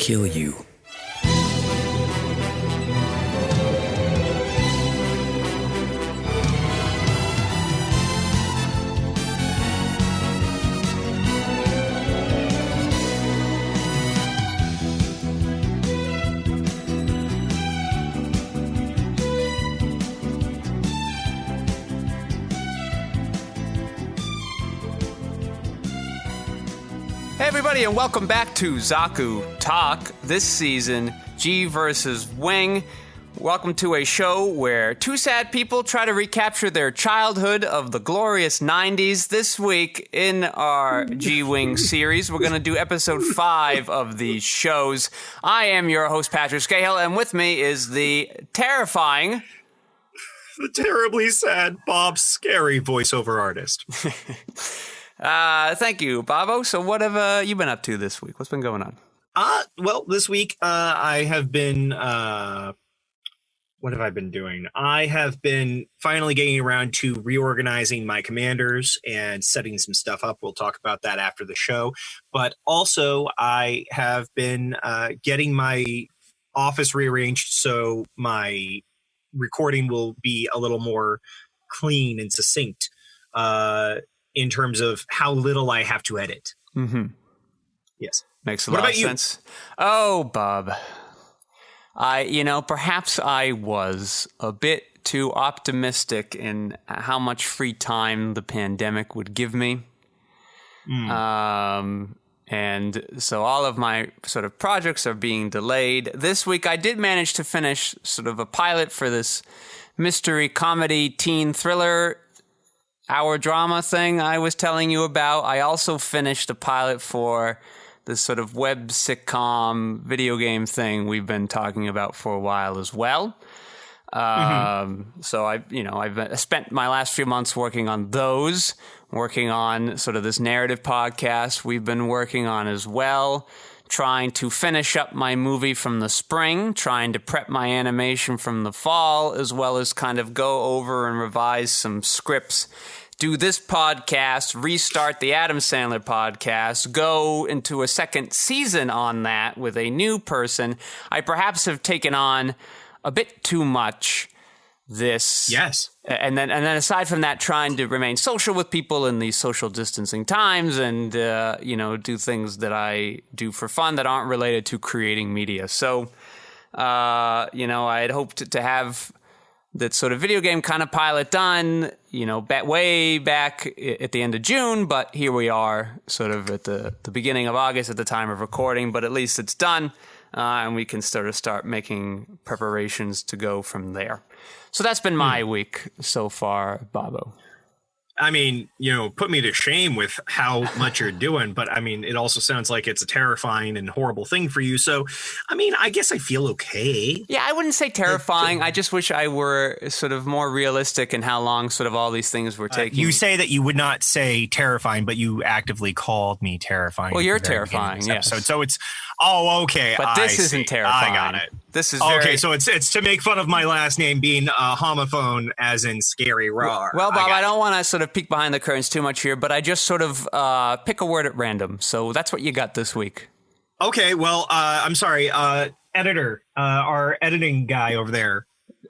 kill you. Hey everybody, and welcome back to Zaku Talk. This season, G versus Wing. Welcome to a show where two sad people try to recapture their childhood of the glorious 90s. This week in our G-Wing series, we're going to do episode 5 of these shows. I am your host, Patrick Skeyhill, and with me is the terrifying... the terribly sad Bob Scary voiceover artist. Thank you, Bobo. So what have you been up to this week? What's been going on? Well, this week I have been, what have I been doing? I have been finally getting around to reorganizing my commanders and setting some stuff up. We'll talk about that after the show. But also I have been getting my office rearranged so my recording will be a little more clean and succinct. In terms of how little I have to edit. Mm-hmm. Yes. Makes a lot of sense. Oh, Bob. Perhaps I was a bit too optimistic in how much free time the pandemic would give me. And so all of my sort of projects are being delayed. This week I did manage to finish sort of a pilot for this mystery comedy teen thriller hour drama thing I was telling you about. I also finished a pilot for this sort of web sitcom video game thing we've been talking about for a while as well. So I've spent my last few months working on those, working on sort of this narrative podcast we've been working on as well, trying to finish up my movie from the spring, trying to prep my animation from the fall, as well as kind of go over and revise some scripts, do this podcast, restart the Adam Sandler podcast, go into a second season on that with a new person. I perhaps have taken on a bit too much this. Yes. And then aside from that, trying to remain social with people in these social distancing times and, do things that I do for fun that aren't related to creating media. So, I had hoped to have that sort of video game kind of pilot done, way back at the end of June, but here we are sort of at the beginning of August at the time of recording, but at least it's done, and we can sort of start making preparations to go from there. So that's been my week so far, Bobo. I mean, put me to shame with how much you're doing, but I mean, it also sounds like it's a terrifying and horrible thing for you. So, I mean, I guess I feel okay. Yeah, I wouldn't say terrifying. I just wish I were sort of more realistic in how long sort of all these things were taking. You say that you would not say terrifying, but you actively called me terrifying. Well, you're terrifying, yes. So it's, okay. But this isn't terrifying. I got it. This is okay. So it's to make fun of my last name being homophone, as in scary raw. Well, Bob, I don't want to sort of peek behind the curtains too much here, but I just sort of pick a word at random. So that's what you got this week. Okay. Well, I'm sorry. Editor, our editing guy over there.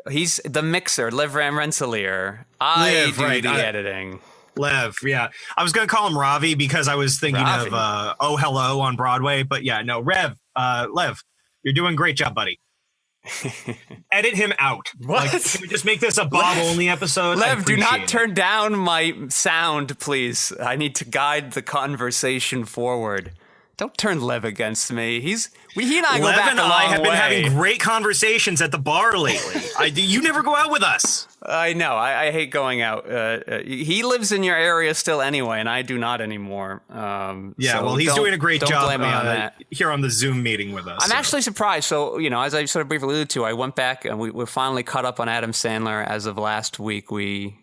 He's the mixer, Liv Van Rensselaer. I do the editing. Lev, yeah. I was going to call him Ravi because I was thinking Ravi. of Oh Hello on Broadway. But yeah, no, Lev, you're doing a great job, buddy. Edit him out. What? Can we just make this a Bob-only episode? Lev, do not turn down my sound, please. I need to guide the conversation forward. Don't turn Lev against me. He and I go Lev back and a long I have been way. having great conversations at the bar lately. You never go out with us. I know. I hate going out. He lives in your area still anyway, and I do not anymore. He's doing a great job blame me on that. Here on the Zoom meeting with us. I'm actually surprised. So, as I sort of briefly alluded to, I went back and we're finally caught up on Adam Sandler as of last week. We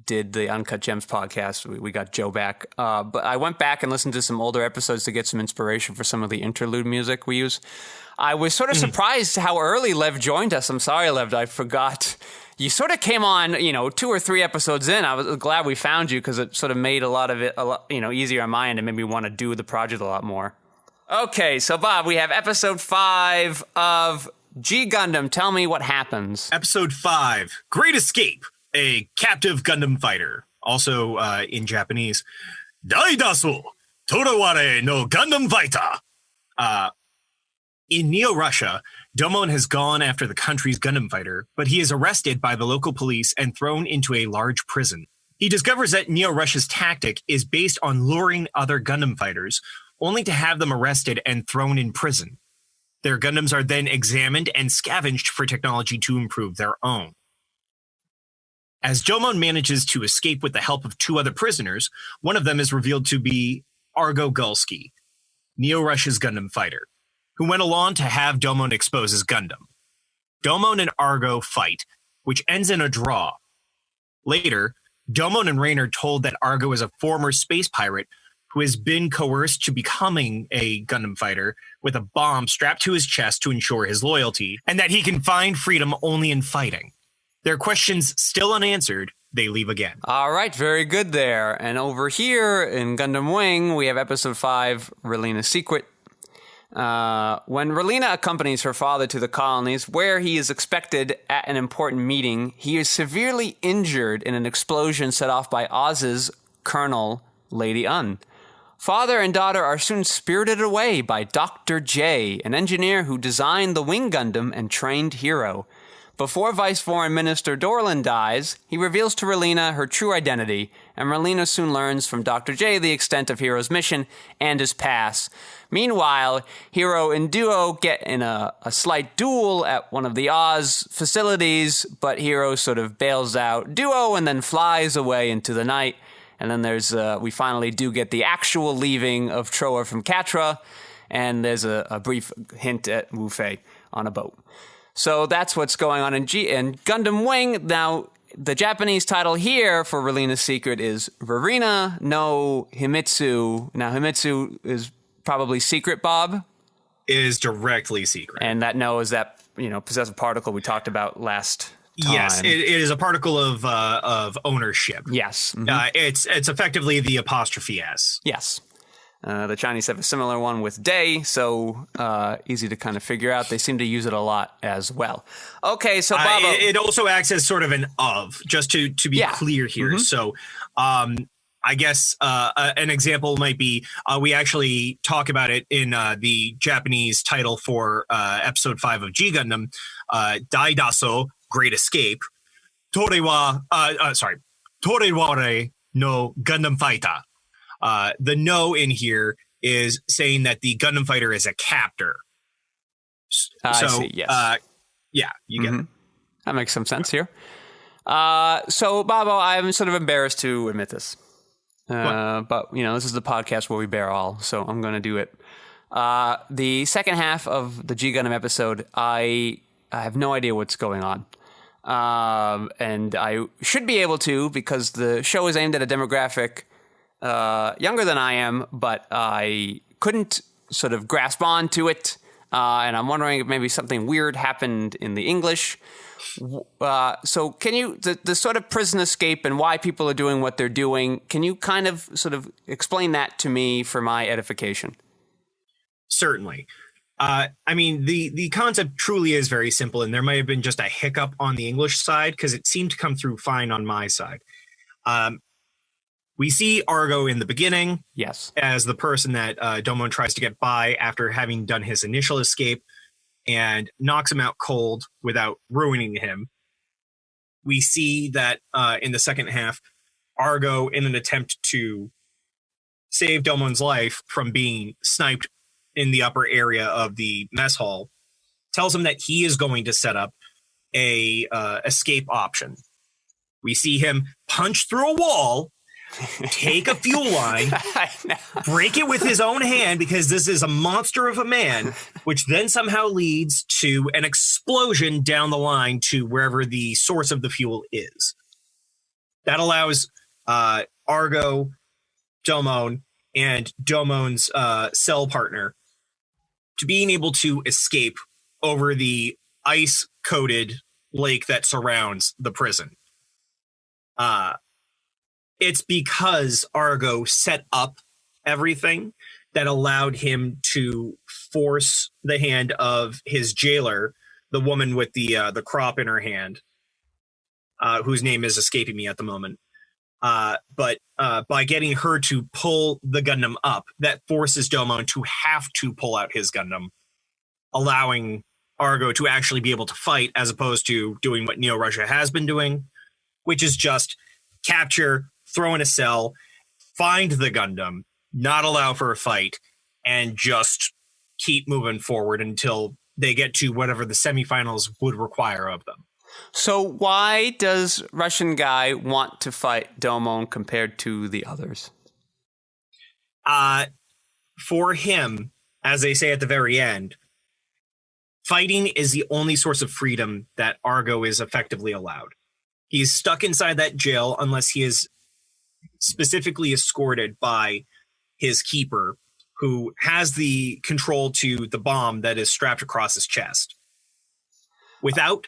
did the Uncut Gems podcast. We got Joe back. But I went back and listened to some older episodes to get some inspiration for some of the interlude music we use. I was sort of surprised how early Lev joined us. I'm sorry, Lev, I forgot. You sort of came on, 2 or 3 episodes in. I was glad we found you because it sort of made a lot of it, easier on my end and made me want to do the project a lot more. Okay, so Bob, we have episode 5 of G Gundam. Tell me what happens. Episode 5, Great Escape, a captive Gundam fighter. Also in Japanese, Daidasu, Toraware no Gundam fighter. In Neo-Russia, Domon has gone after the country's Gundam fighter, but he is arrested by the local police and thrown into a large prison. He discovers that Neo-Russia's tactic is based on luring other Gundam fighters, only to have them arrested and thrown in prison. Their Gundams are then examined and scavenged for technology to improve their own. As Domon manages to escape with the help of 2 other prisoners, one of them is revealed to be Argo Gulski, Neo-Russia's Gundam fighter, who went along to have Domon expose his Gundam. Domon and Argo fight, which ends in a draw. Later, Domon and Rain are told that Argo is a former space pirate who has been coerced to becoming a Gundam fighter with a bomb strapped to his chest to ensure his loyalty, and that he can find freedom only in fighting. Their questions still unanswered, they leave again. All right, very good there. And over here in Gundam Wing, we have episode 5, Relina's Secret. When Relina accompanies her father to the colonies, where he is expected at an important meeting, he is severely injured in an explosion set off by Oz's Colonel Lady Un. Father and daughter are soon spirited away by Dr. J, an engineer who designed the Wing Gundam and trained Hero. Before Vice Foreign Minister Dorlin dies, he reveals to Relina her true identity, and Relina soon learns from Dr. J the extent of Hero's mission and his past. Meanwhile, Hero and Duo get in a slight duel at one of the Oz facilities, but Hero sort of bails out Duo and then flies away into the night. And then we finally do get the actual leaving of Troa from Catra, and there's a brief hint at Wu Fei on a boat. So that's what's going on in Gundam Wing. Now, the Japanese title here for Relina's Secret is Verina no Himitsu. Now, Himitsu is probably secret, Bob? Is directly secret. And that no is that, possessive particle we talked about last time. Yes, it is a particle of ownership. Yes. Mm-hmm. It's effectively the apostrophe S. Yes. The Chinese have a similar one with day, so easy to kind of figure out. They seem to use it a lot as well. Okay, so Bob, it also acts as sort of an of, just to be clear here. Mm-hmm. So I guess an example might be we actually talk about it in the Japanese title for episode 5 of G Gundam, Daidaso, Great Escape, Toreware no Gundam fighter. The no in here is saying that the Gundam fighter is a captor. I see, yes. You get it. That makes some sense here. So, Babo, I'm sort of embarrassed to admit this. But, this is the podcast where we bear all, so I'm going to do it. The second half of the G Gundam episode, I have no idea what's going on. And I should be able to, because the show is aimed at a demographic younger than I am, but I couldn't sort of grasp on to it. And I'm wondering if maybe something weird happened in the English. So can you, the sort of prison escape and why people are doing what they're doing, can you kind of sort of explain that to me for my edification? Certainly. The concept truly is very simple, and there might have been just a hiccup on the English side because it seemed to come through fine on my side. We see Argo in the beginning, yes, as the person that Domon tries to get by after having done his initial escape and knocks him out cold without ruining him. We see that in the second half, Argo, in an attempt to save Domon's life from being sniped in the upper area of the mess hall, tells him that he is going to set up a escape option. We see him punch through a wall, take a fuel line, break it with his own hand because this is a monster of a man, which then somehow leads to an explosion down the line to wherever the source of the fuel is. That allows Argo, Domon, and Domon's cell partner to being able to escape over the ice-coated lake that surrounds the prison. It's because Argo set up everything that allowed him to force the hand of his jailer, the woman with the crop in her hand, whose name is escaping me at the moment. But by getting her to pull the Gundam up, that forces Domon to have to pull out his Gundam, allowing Argo to actually be able to fight, as opposed to doing what Neo Russia has been doing, which is just capture, throw in a cell, find the Gundam, not allow for a fight, and just keep moving forward until they get to whatever the semifinals would require of them. So why does Russian guy want to fight Domon compared to the others? For him, as they say at the very end, fighting is the only source of freedom that Argo is effectively allowed. He's stuck inside that jail unless he is specifically escorted by his keeper, who has the control to the bomb that is strapped across his chest. Without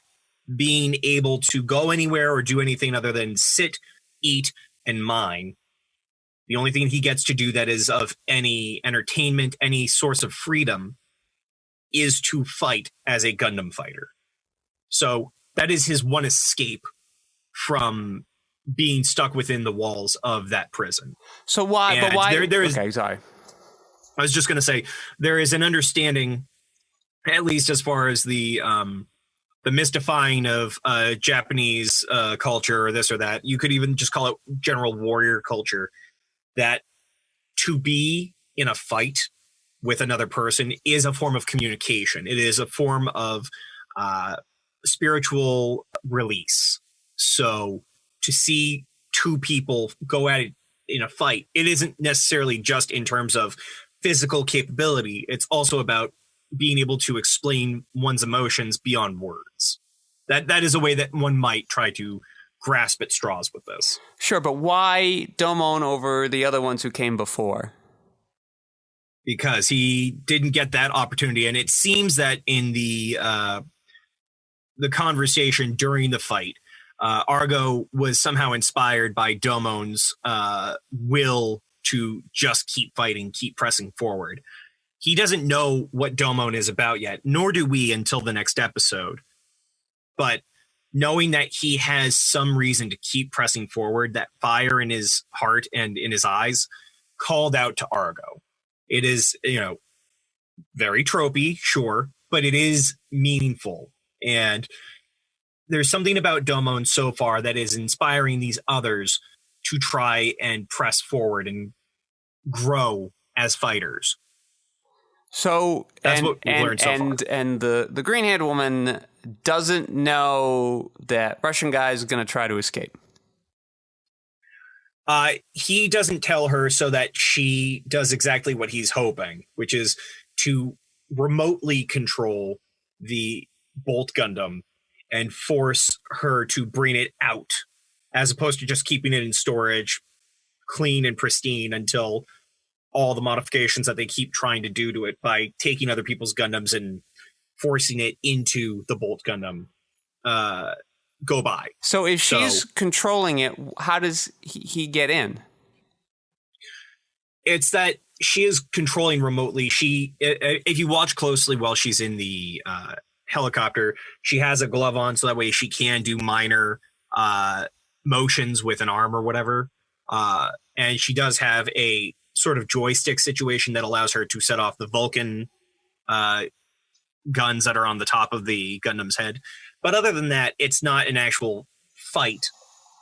being able to go anywhere or do anything other than sit, eat, and mine, the only thing he gets to do that is of any entertainment, any source of freedom, is to fight as a Gundam fighter. So that is his one escape from being stuck within the walls of that prison. So why? And but why? There is. Okay, sorry. I was just going to say there is an understanding, at least as far as the mystifying of Japanese culture or this or that. You could even just call it general warrior culture. That to be in a fight with another person is a form of communication. It is a form of spiritual release. So to see two people go at it in a fight, it isn't necessarily just in terms of physical capability. It's also about being able to explain one's emotions beyond words. That is a way that one might try to grasp at straws with this. Sure, but why Domon over the other ones who came before? Because he didn't get that opportunity, and it seems that in the conversation during the fight, Argo was somehow inspired by Domon's will to just keep fighting, keep pressing forward. He doesn't know what Domon is about yet, nor do we until the next episode. But knowing that he has some reason to keep pressing forward, that fire in his heart and in his eyes called out to Argo. It is, very tropey, sure, but it is meaningful. And there's something about Domon so far that is inspiring these others to try and press forward and grow as fighters. So that's what we've learned so far. And the green-haired woman doesn't know that Russian guy is going to try to escape. He doesn't tell her so that she does exactly what he's hoping, which is to remotely control the Bolt Gundam and force her to bring it out, as opposed to just keeping it in storage, clean and pristine, until all the modifications that they keep trying to do to it by taking other people's Gundams and forcing it into the Bolt Gundam go by. So if she's controlling it, how does he get in? It's that she is controlling remotely. If you watch closely while she's in the helicopter, she has a glove on, so that way she can do minor motions with an arm or whatever. And she does have a sort of joystick situation that allows her to set off the Vulcan guns that are on the top of the Gundam's head. But other than that, it's not an actual fight.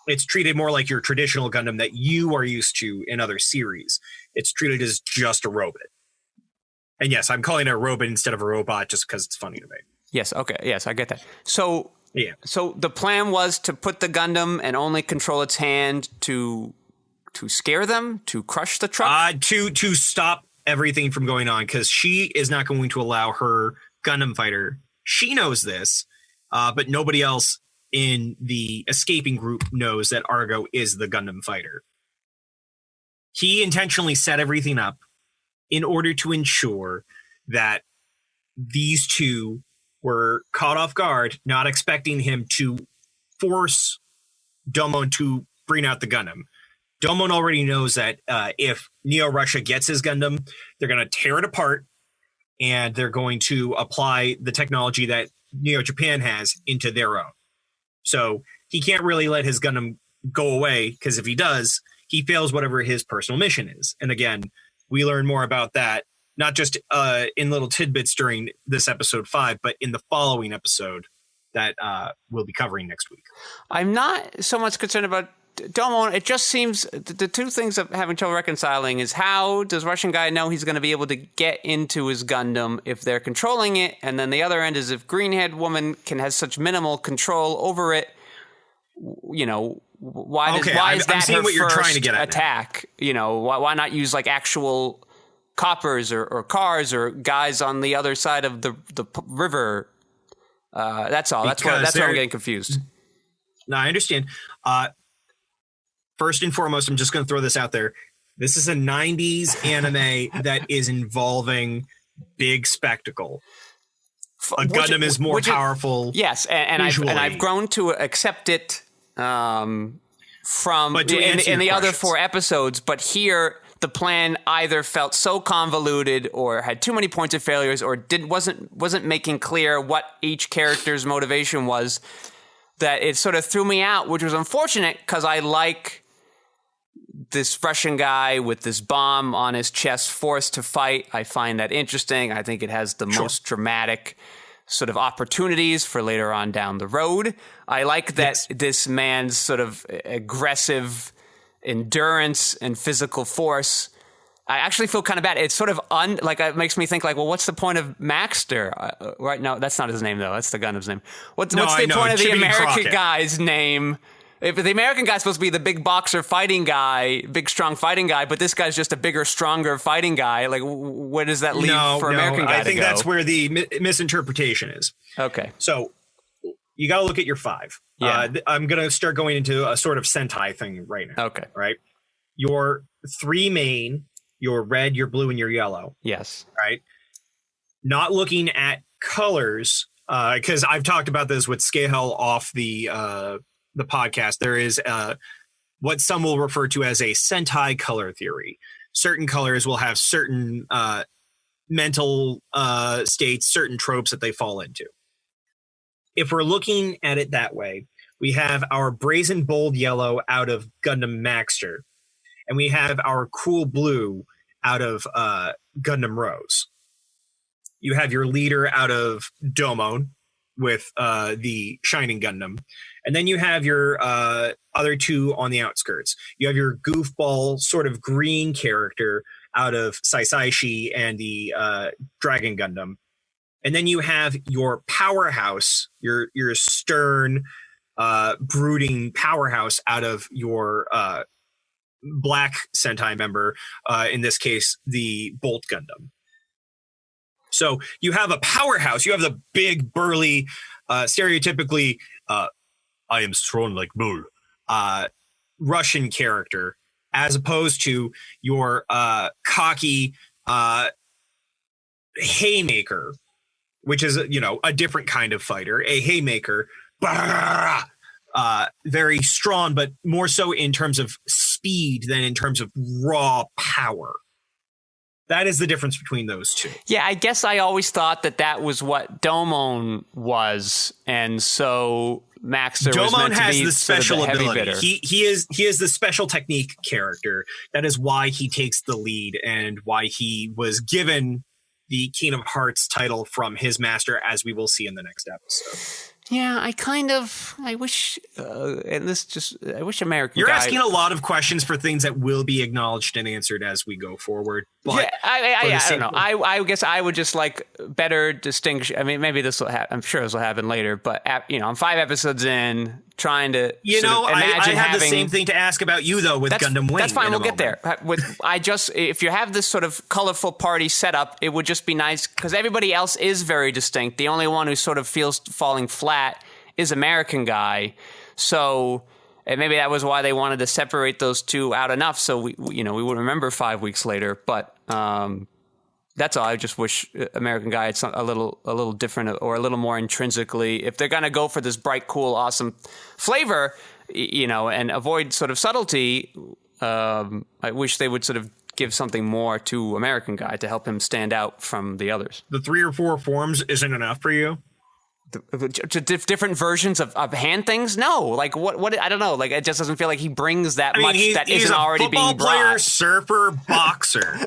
It's treated more like your traditional Gundam that you are used to in other series. It's treated as just a robot. And yes, I'm calling it a robot instead of a robot just because it's funny to me. Yes, okay. Yes, I get that. So, yeah. So the plan was to put the Gundam and only control its hand to scare them, to crush the truck? To stop everything from going on, because she is not going to allow her Gundam fighter. She knows this, but nobody else in the escaping group knows that Argo is the Gundam fighter. He intentionally set everything up in order to ensure that these two were caught off guard, not expecting him to force Domon to bring out the Gundam. Domon already knows that if Neo-Russia gets his Gundam, they're going to tear it apart, and they're going to apply the technology that Neo-Japan has into their own. So he can't really let his Gundam go away, because if he does, he fails whatever his personal mission is. And again, we learn more about that, not just in little tidbits during this episode 5, but in the following episode that we'll be covering next week. I'm not so much concerned about Domon. It just seems the two things I'm having trouble reconciling is how does Russian guy know he's going to be able to get into his Gundam if they're controlling it? And then the other end is if green-haired woman has such minimal control over it, you know, why is that her first attack? You know, why not use like actual coppers or cars or guys on the other side of the river? That's all. That's where I'm getting confused. No, I understand. First and foremost, I'm just going to throw this out there. This is a 90s anime that is involving big spectacle. A Gundam is more powerful. Yes, and I've grown to accept it from in the other 4 episodes. But here, the plan either felt so convoluted or had too many points of failures or wasn't making clear what each character's motivation was, that it sort of threw me out, which was unfortunate because I like this Russian guy with this bomb on his chest forced to fight. I find that interesting. I think it has the most dramatic sort of opportunities for later on down the road. I like that this man's sort of aggressive endurance and physical force. I actually feel kind of bad. It's sort of it makes me think like, well, what's the point of Maxter? Right? No, that's not his name though. That's the Gundam's name. What's the point of the American guy's name? If the American guy's supposed to be the big boxer fighting guy, big strong fighting guy, but this guy's just a bigger, stronger fighting guy, like where does that leave for American guy to go? I think that's where the misinterpretation is. Okay. So you got to look at your 5. Yeah. I'm going to start going into a sort of Sentai thing right now. Okay. Right? Your 3 main, your red, your blue, and your yellow. Yes. Right? Not looking at colors, because I've talked about this with skeyhill off the podcast. There is what some will refer to as a Sentai color theory. Certain colors will have certain mental states, certain tropes that they fall into. If we're looking at it that way, we have our brazen bold yellow out of Gundam Maxter, and we have our cool blue out of Gundam Rose. You have your leader out of Domon with the Shining Gundam. And then you have your other 2 on the outskirts. You have your goofball sort of green character out of Saisaishi and the Dragon Gundam. And then you have your powerhouse, your stern, brooding powerhouse out of your black Sentai member, in this case, the Bolt Gundam. So you have a powerhouse. You have the big, burly, stereotypically, I am strong like bull, Russian character, as opposed to your cocky haymaker, which is, a different kind of fighter, a haymaker, very strong, but more so in terms of speed than in terms of raw power. That is the difference between those two. Yeah, I guess I always thought that was what Domon was, and so Maxter was meant to be the special sort of the ability. He is the special technique character. That is why he takes the lead and why he was given the Kingdom Hearts title from his master, as we will see in the next episode. Yeah, I wish American You're guy... asking a lot of questions for things that will be acknowledged and answered as we go forward. But yeah, I don't know. I guess I would just like better distinction. I mean, maybe this will happen. I'm sure this will happen later. But I'm 5 episodes in, trying to imagine I have the same thing to ask about you though with Gundam Wing. That's fine. We'll get there. If you have this sort of colorful party setup, it would just be nice because everybody else is very distinct. The only one who sort of feels falling flat is American guy. So. And maybe that was why they wanted to separate those two out enough so we would remember 5 weeks later. But that's all. I just wish American Guy had a little different or a little more intrinsically. If they're going to go for this bright, cool, awesome flavor, and avoid sort of subtlety, I wish they would sort of give something more to American Guy to help him stand out from the others. The 3 or 4 forms isn't enough for you? Different versions of hand things? No. Like, what? I don't know. Like, it just doesn't feel like he brings that much that isn't already being brought. He's a football player, surfer, boxer.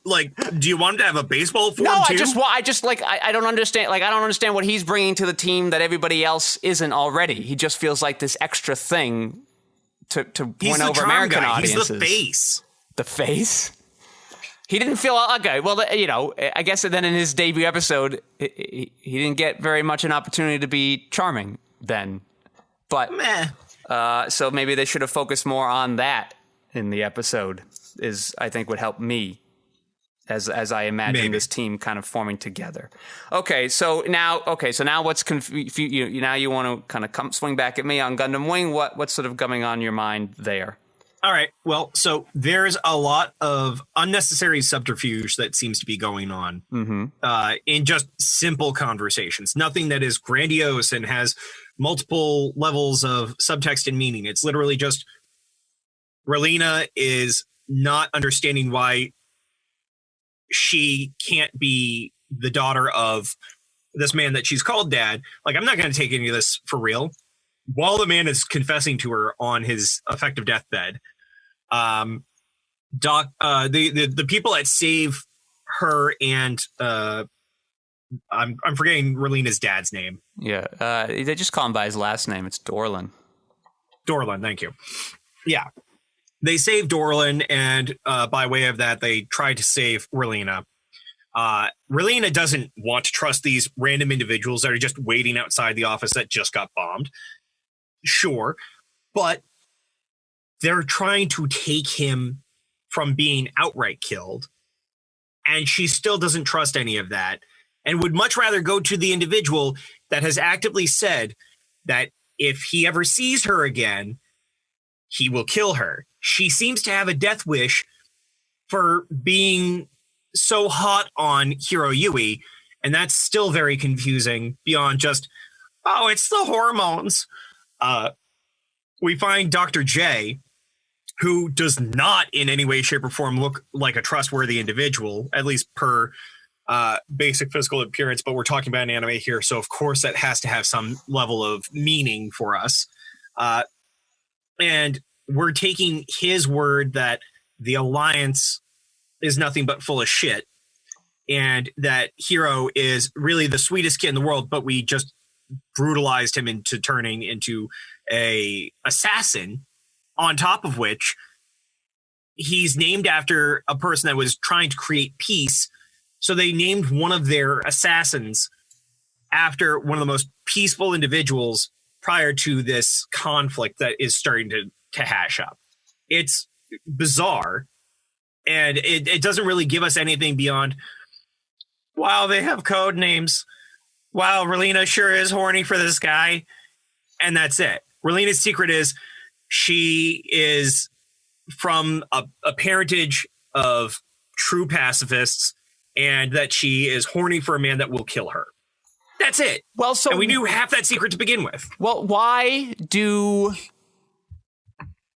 Like, do you want him to have a baseball form too? I just like, I don't understand. Like, I don't understand what he's bringing to the team that everybody else isn't already. He just feels like this extra thing to win over American audiences. He's the face. The face? He didn't feel okay. Well, you know, I guess then in his debut episode, he didn't get very much an opportunity to be charming then. But so maybe they should have focused more on that in the episode. I think would help me as I imagine this team kind of forming together. So now what's now you want to kind of swing back at me on Gundam Wing? What's sort of coming on your mind there? All right. Well, so there's a lot of unnecessary subterfuge that seems to be going on in just simple conversations. Nothing that is grandiose and has multiple levels of subtext and meaning. It's literally just Relena is not understanding why she can't be the daughter of this man that she's called dad. Like, I'm not going to take any of this for real. While the man is confessing to her on his effective deathbed, the people that save her and I'm forgetting Relena's dad's name. Yeah, they just call him by his last name. It's Dorlan. Dorlan, thank you. Yeah, they save Dorlan, and by way of that, they try to save Relena. Relena doesn't want to trust these random individuals that are just waiting outside the office that just got bombed. Sure, but they're trying to take him from being outright killed, and she still doesn't trust any of that and would much rather go to the individual that has actively said that if he ever sees her again, he will kill her. She seems to have a death wish for being so hot on Hiro Yui, and that's still very confusing beyond just, oh, it's the hormones. We find Dr. J, who does not in any way, shape, or form look like a trustworthy individual, at least per basic physical appearance, but we're talking about an anime here, so of course that has to have some level of meaning for us. And we're taking his word that the Alliance is nothing but full of shit, and that Hiro is really the sweetest kid in the world, but we just brutalized him into turning into a assassin, on top of which he's named after a person that was trying to create peace. So they named one of their assassins after one of the most peaceful individuals prior to this conflict that is starting to hash up. It's bizarre, and it doesn't really give us anything beyond, wow, they have code names. Wow, Relena sure is horny for this guy. And that's it. Relena's secret is she is from a parentage of true pacifists, and that she is horny for a man that will kill her. That's it. Well, so and we knew half that secret to begin with. Well, why do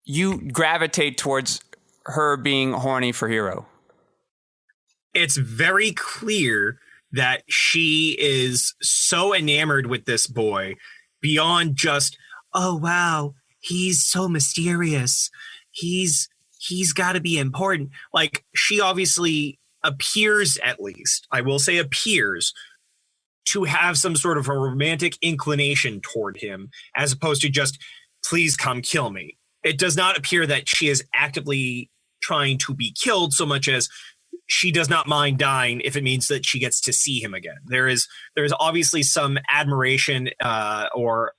you gravitate towards her being horny for Hiro? It's very clear that she is so enamored with this boy beyond just, oh, wow, he's so mysterious. He's got to be important. Like, she obviously appears, at least, I will say appears, to have some sort of a romantic inclination toward him, as opposed to just, please come kill me. It does not appear that she is actively trying to be killed so much as she does not mind dying if it means that she gets to see him again. There is obviously some admiration or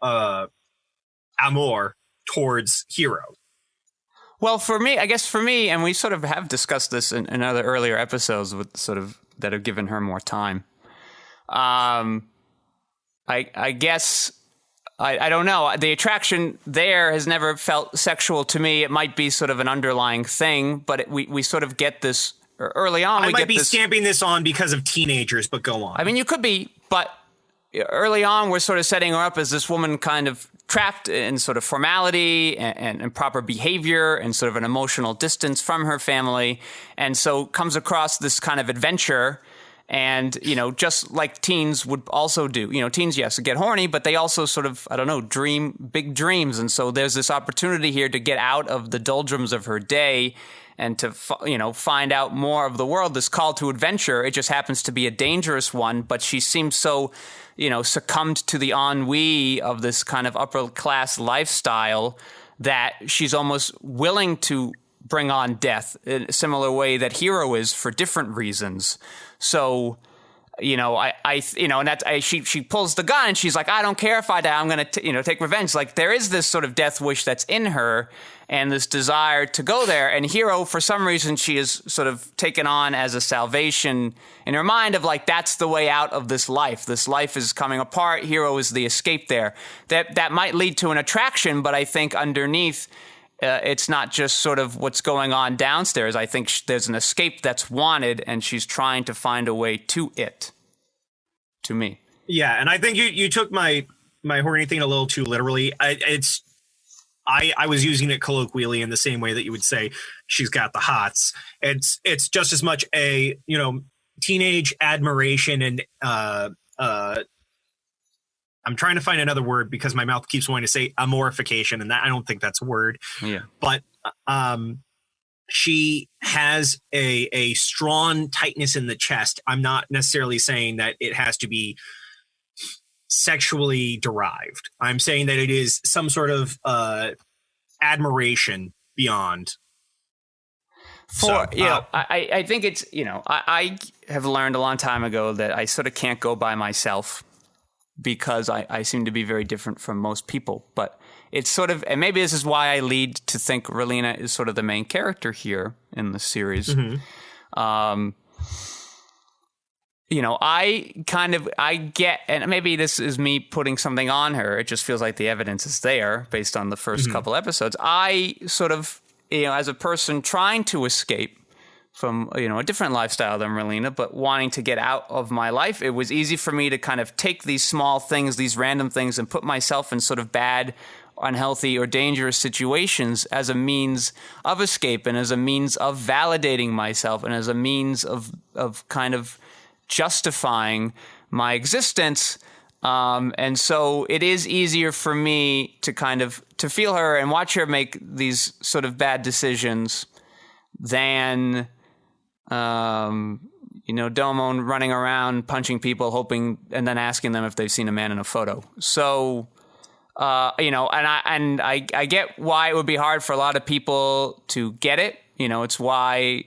amour towards Hiro. Well, for me, and we sort of have discussed this in other earlier episodes with sort of that have given her more time. I guess I don't know. The attraction there has never felt sexual to me. It might be sort of an underlying thing, but we sort of get this early on. I might be stamping this on because of teenagers, but go on. I mean, you could be, but early on, we're sort of setting her up as this woman kind of trapped in sort of formality and proper behavior and sort of an emotional distance from her family. And so comes across this kind of adventure. And, just like teens would also do, teens, yes, get horny, but they also sort of, dream big dreams. And so there's this opportunity here to get out of the doldrums of her day and to, find out more of the world, this call to adventure. It just happens to be a dangerous one, but she seems so, succumbed to the ennui of this kind of upper class lifestyle that she's almost willing to bring on death in a similar way that Hiro is for different reasons. So, she pulls the gun and she's like, I don't care if I die, I'm going to, take revenge. Like there is this sort of death wish that's in her and this desire to go there. And Hiro, for some reason, she is sort of taken on as a salvation in her mind of like, that's the way out of this life. This life is coming apart. Hiro is the escape there. That might lead to an attraction, but I think underneath, it's not just sort of what's going on downstairs. I think there's an escape that's wanted, and she's trying to find a way to it, to me. Yeah, and I think you took my horny thing a little too literally. I was using it colloquially in the same way that you would say she's got the hots. It's just as much a, teenage admiration and I'm trying to find another word because my mouth keeps wanting to say amorification, and that I don't think that's a word. Yeah. But she has a strong tightness in the chest. I'm not necessarily saying that it has to be sexually derived. I'm saying that it is some sort of admiration beyond. I think it's, I have learned a long time ago that I sort of can't go by myself, because I seem to be very different from most people. But it's sort of, and maybe this is why I lead to think Relina is sort of the main character here in the series. Mm-hmm. I get, and maybe this is me putting something on her. It just feels like the evidence is there based on the first couple episodes. I sort of, as a person trying to escape from, a different lifestyle than Relina, but wanting to get out of my life, it was easy for me to kind of take these small things, these random things, and put myself in sort of bad, unhealthy, or dangerous situations as a means of escape and as a means of validating myself and as a means of kind of justifying my existence. And so it is easier for me to kind of to feel her and watch her make these sort of bad decisions than Domon running around punching people, hoping, and then asking them if they've seen a man in a photo. So, and I get why it would be hard for a lot of people to get it. It's why,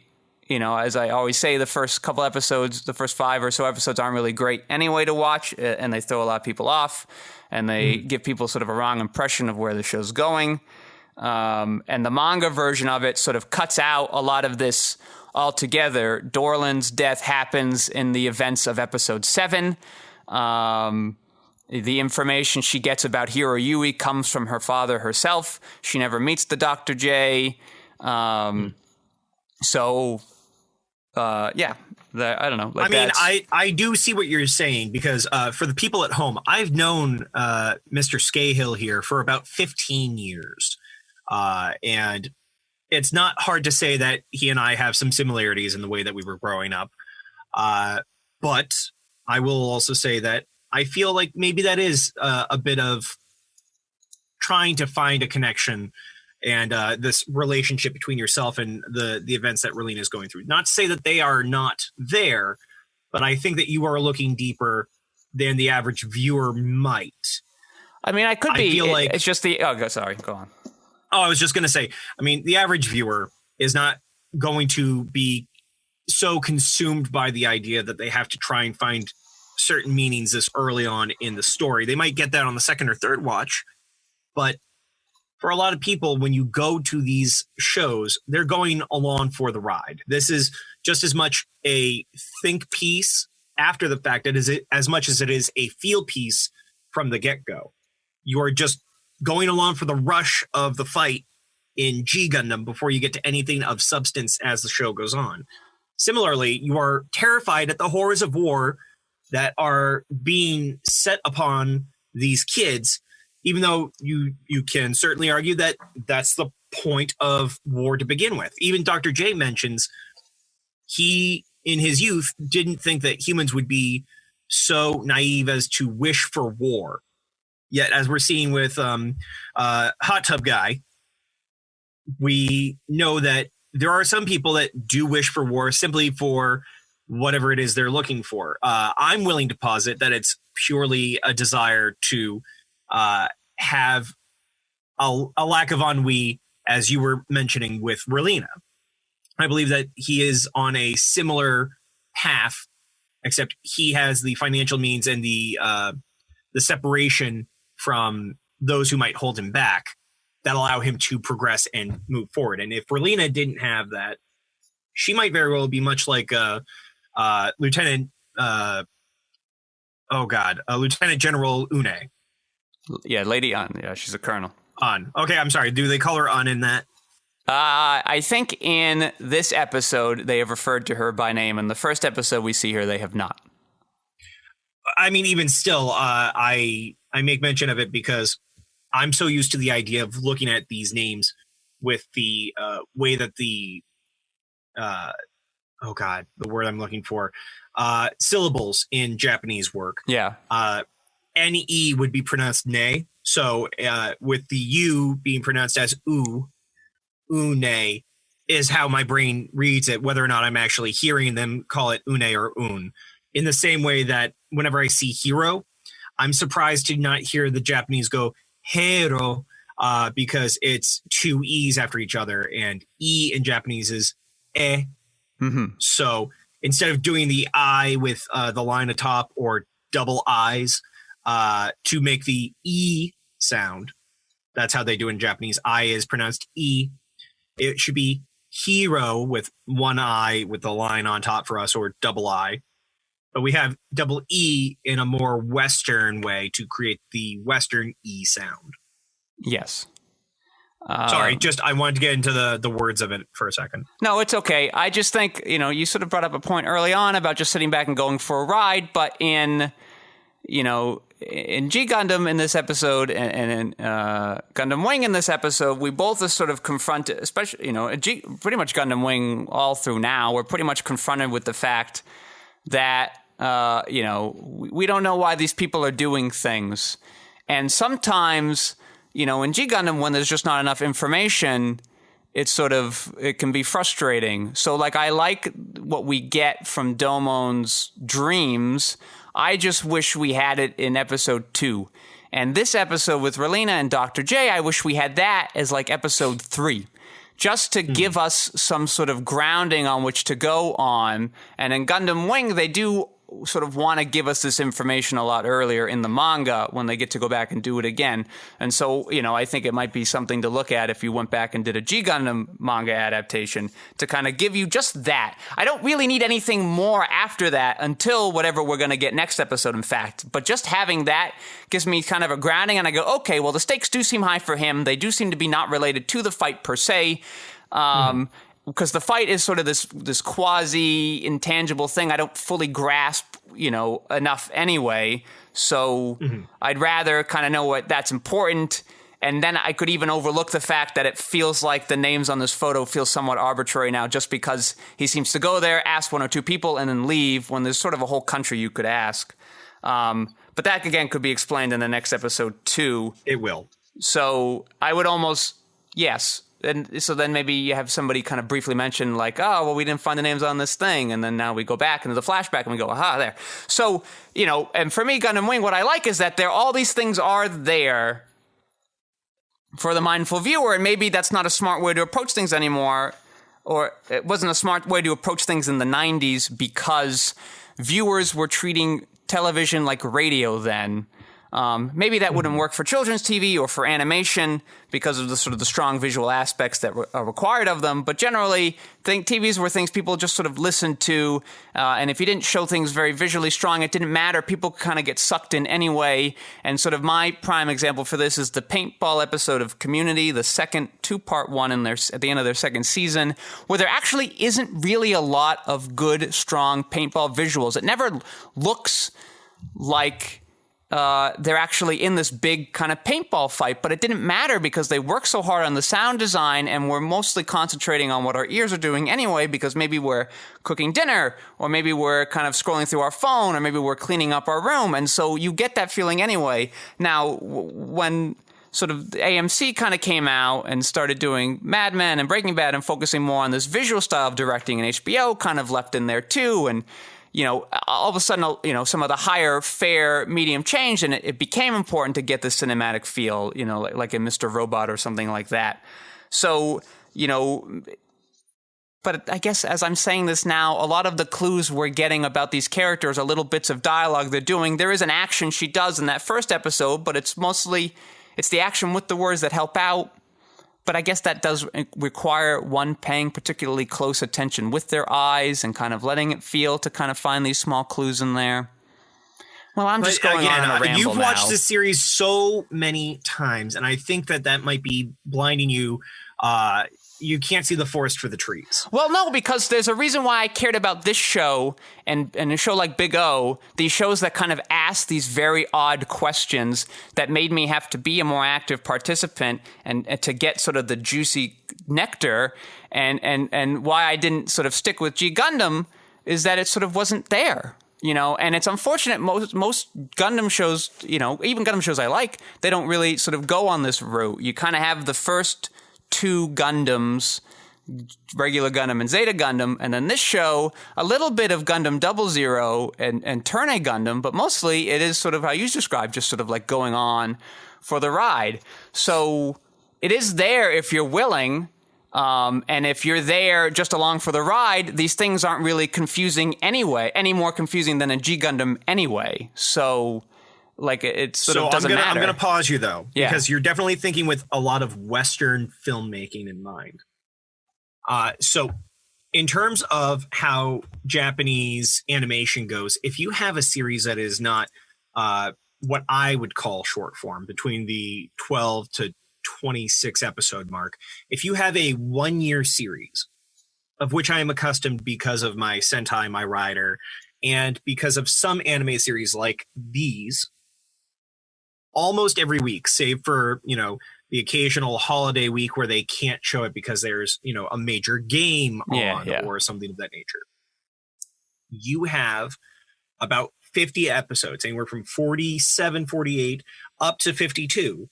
as I always say, the first couple episodes, the first 5 or so episodes aren't really great anyway to watch, and they throw a lot of people off, and they give people sort of a wrong impression of where the show's going. And the manga version of it sort of cuts out a lot of this altogether. Dorland's death happens in the events of episode 7. The information she gets about Hiro Yui comes from her father herself. She never meets the Dr. J. I don't know. I do see what you're saying, because for the people at home, I've known Mr. Skeyhill here for about 15 years. And it's not hard to say that he and I have some similarities in the way that we were growing up. But I will also say that I feel like maybe that is a bit of trying to find a connection and this relationship between yourself and the events that Relina is going through. Not to say that they are not there, but I think that you are looking deeper than the average viewer might. I mean, I feel like it's just the... Oh, sorry, go on. Oh, I was just going to say, the average viewer is not going to be so consumed by the idea that they have to try and find certain meanings this early on in the story. They might get that on the second or third watch, but for a lot of people, when you go to these shows, they're going along for the ride. This is just as much a think piece after the fact as much as it is a feel piece from the get-go. You are just going along for the rush of the fight in G Gundam before you get to anything of substance as the show goes on. Similarly, you are terrified at the horrors of war that are being set upon these kids, even though you can certainly argue that that's the point of war to begin with. Even Dr. J mentions he, in his youth, didn't think that humans would be so naive as to wish for war. Yet, as we're seeing with Hot Tub Guy, we know that there are some people that do wish for war simply for whatever it is they're looking for. I'm willing to posit that it's purely a desire to have a lack of ennui, as you were mentioning with Relina. I believe that he is on a similar path, except he has the financial means and the separation from those who might hold him back that allow him to progress and move forward. And if Relina didn't have that, she might very well be much like Lieutenant Lieutenant General Une. Yeah, Lady Un. Yeah, she's a colonel. Un. Okay, I'm sorry. Do they call her Un in that? I think in this episode they have referred to her by name. In the first episode we see her, they have not. I mean, even still, I make mention of it because I'm so used to the idea of looking at these names with the way that the word I'm looking for, syllables in Japanese work. Yeah. N-E would be pronounced ne. So with the U being pronounced as u, une is how my brain reads it, whether or not I'm actually hearing them call it une or un. In the same way that whenever I see hero, I'm surprised to not hear the Japanese go hero, because it's two E's after each other, and E in Japanese is e. Mm-hmm. So instead of doing the I with the line atop or double I's to make the E sound, that's how they do in Japanese. I is pronounced E. It should be hero with one I with the line on top for us, or double I. But we have double E in a more Western way to create the Western E sound. Yes. Sorry, I wanted to get into the words of it for a second. No, it's okay. I just think, you sort of brought up a point early on about just sitting back and going for a ride, but in G Gundam in this episode and in Gundam Wing in this episode, we both are sort of confronted, especially, pretty much Gundam Wing all through now, we're pretty much confronted with the fact that, we don't know why these people are doing things. And sometimes, in G Gundam, when there's just not enough information, it can be frustrating. So, I like what we get from Domon's dreams. I just wish we had it in episode 2. And this episode with Relina and Dr. J, I wish we had that as episode 3. Just to give us some sort of grounding on which to go on. And in Gundam Wing, they do sort of want to give us this information a lot earlier in the manga when they get to go back and do it again. And so, I think it might be something to look at if you went back and did a G Gundam manga adaptation to kind of give you just that. I don't really need anything more after that until whatever we're going to get next episode, in fact. But just having that gives me kind of a grounding, and I go, okay, well, the stakes do seem high for him. They do seem to be not related to the fight per se. Because the fight is sort of this quasi intangible thing I don't fully grasp, enough anyway. So I'd rather kind of know what that's important. And then I could even overlook the fact that it feels like the names on this photo feel somewhat arbitrary now, just because he seems to go there, ask one or two people, and then leave when there's sort of a whole country you could ask. But that, again, could be explained in the next episode too. It will. So I would almost, yes. And so then maybe you have somebody kind of briefly mention we didn't find the names on this thing. And then now we go back into the flashback and we go, aha, there. So, and for me, Gundam Wing, what I like is that all these things are there for the mindful viewer. And maybe that's not a smart way to approach things anymore. Or it wasn't a smart way to approach things in the 90s because viewers were treating television like radio then. Maybe that wouldn't work for children's TV or for animation because of the sort of the strong visual aspects that are required of them. But generally, TVs were things people just sort of listened to. And if you didn't show things very visually strong, it didn't matter. People kind of get sucked in anyway. And sort of my prime example for this is the paintball episode of Community, the second 2-part one at the end of their second season, where there actually isn't really a lot of good, strong paintball visuals. It never looks like they're actually in this big kind of paintball fight, but it didn't matter because they work so hard on the sound design and we're mostly concentrating on what our ears are doing anyway, because maybe we're cooking dinner or maybe we're kind of scrolling through our phone or maybe we're cleaning up our room. And so you get that feeling anyway. Now, when sort of AMC kind of came out and started doing Mad Men and Breaking Bad and focusing more on this visual style of directing, and HBO kind of left in there too. And all of a sudden, some of the higher fare medium changed, and it became important to get the cinematic feel, like in Mr. Robot or something like that. So, but I guess as I'm saying this now, a lot of the clues we're getting about these characters are little bits of dialogue they're doing. There is an action she does in that first episode, but it's the action with the words that help out. But I guess that does require one paying particularly close attention with their eyes and kind of letting it feel to kind of find these small clues in there. Well, I'm just going on a ramble You've watched now. this series so many times, and I think that might be blinding you. You can't see the forest for the trees. Well, no, because there's a reason why I cared about this show and a show like Big O, these shows that kind of ask these very odd questions that made me have to be a more active participant and to get sort of the juicy nectar. And why I didn't sort of stick with G Gundam is that it sort of wasn't there. And it's unfortunate most Gundam shows, even Gundam shows I like, they don't really sort of go on this route. You kind of have the first two Gundams, regular Gundam and Zeta Gundam, and then this show, a little bit of Gundam 00 and Turn A Gundam, but mostly it is sort of how you described, just sort of like going on for the ride. So it is there if you're willing, and if you're there just along for the ride, these things aren't really confusing anyway, any more confusing than a G Gundam anyway. So it sort of doesn't matter. I'm going to pause you, though, Yeah. because you're definitely thinking with a lot of Western filmmaking in mind. So in terms of how Japanese animation goes, if you have a series that is not what I would call short form, between the 12 to 26 episode mark, if you have a 1 year series, of which I am accustomed because of my Sentai, my Rider, and because of some anime series like these, almost every week, save for, the occasional holiday week where they can't show it because there's, a major game on or something of that nature. You have about 50 episodes, anywhere from 47, 48 up to 52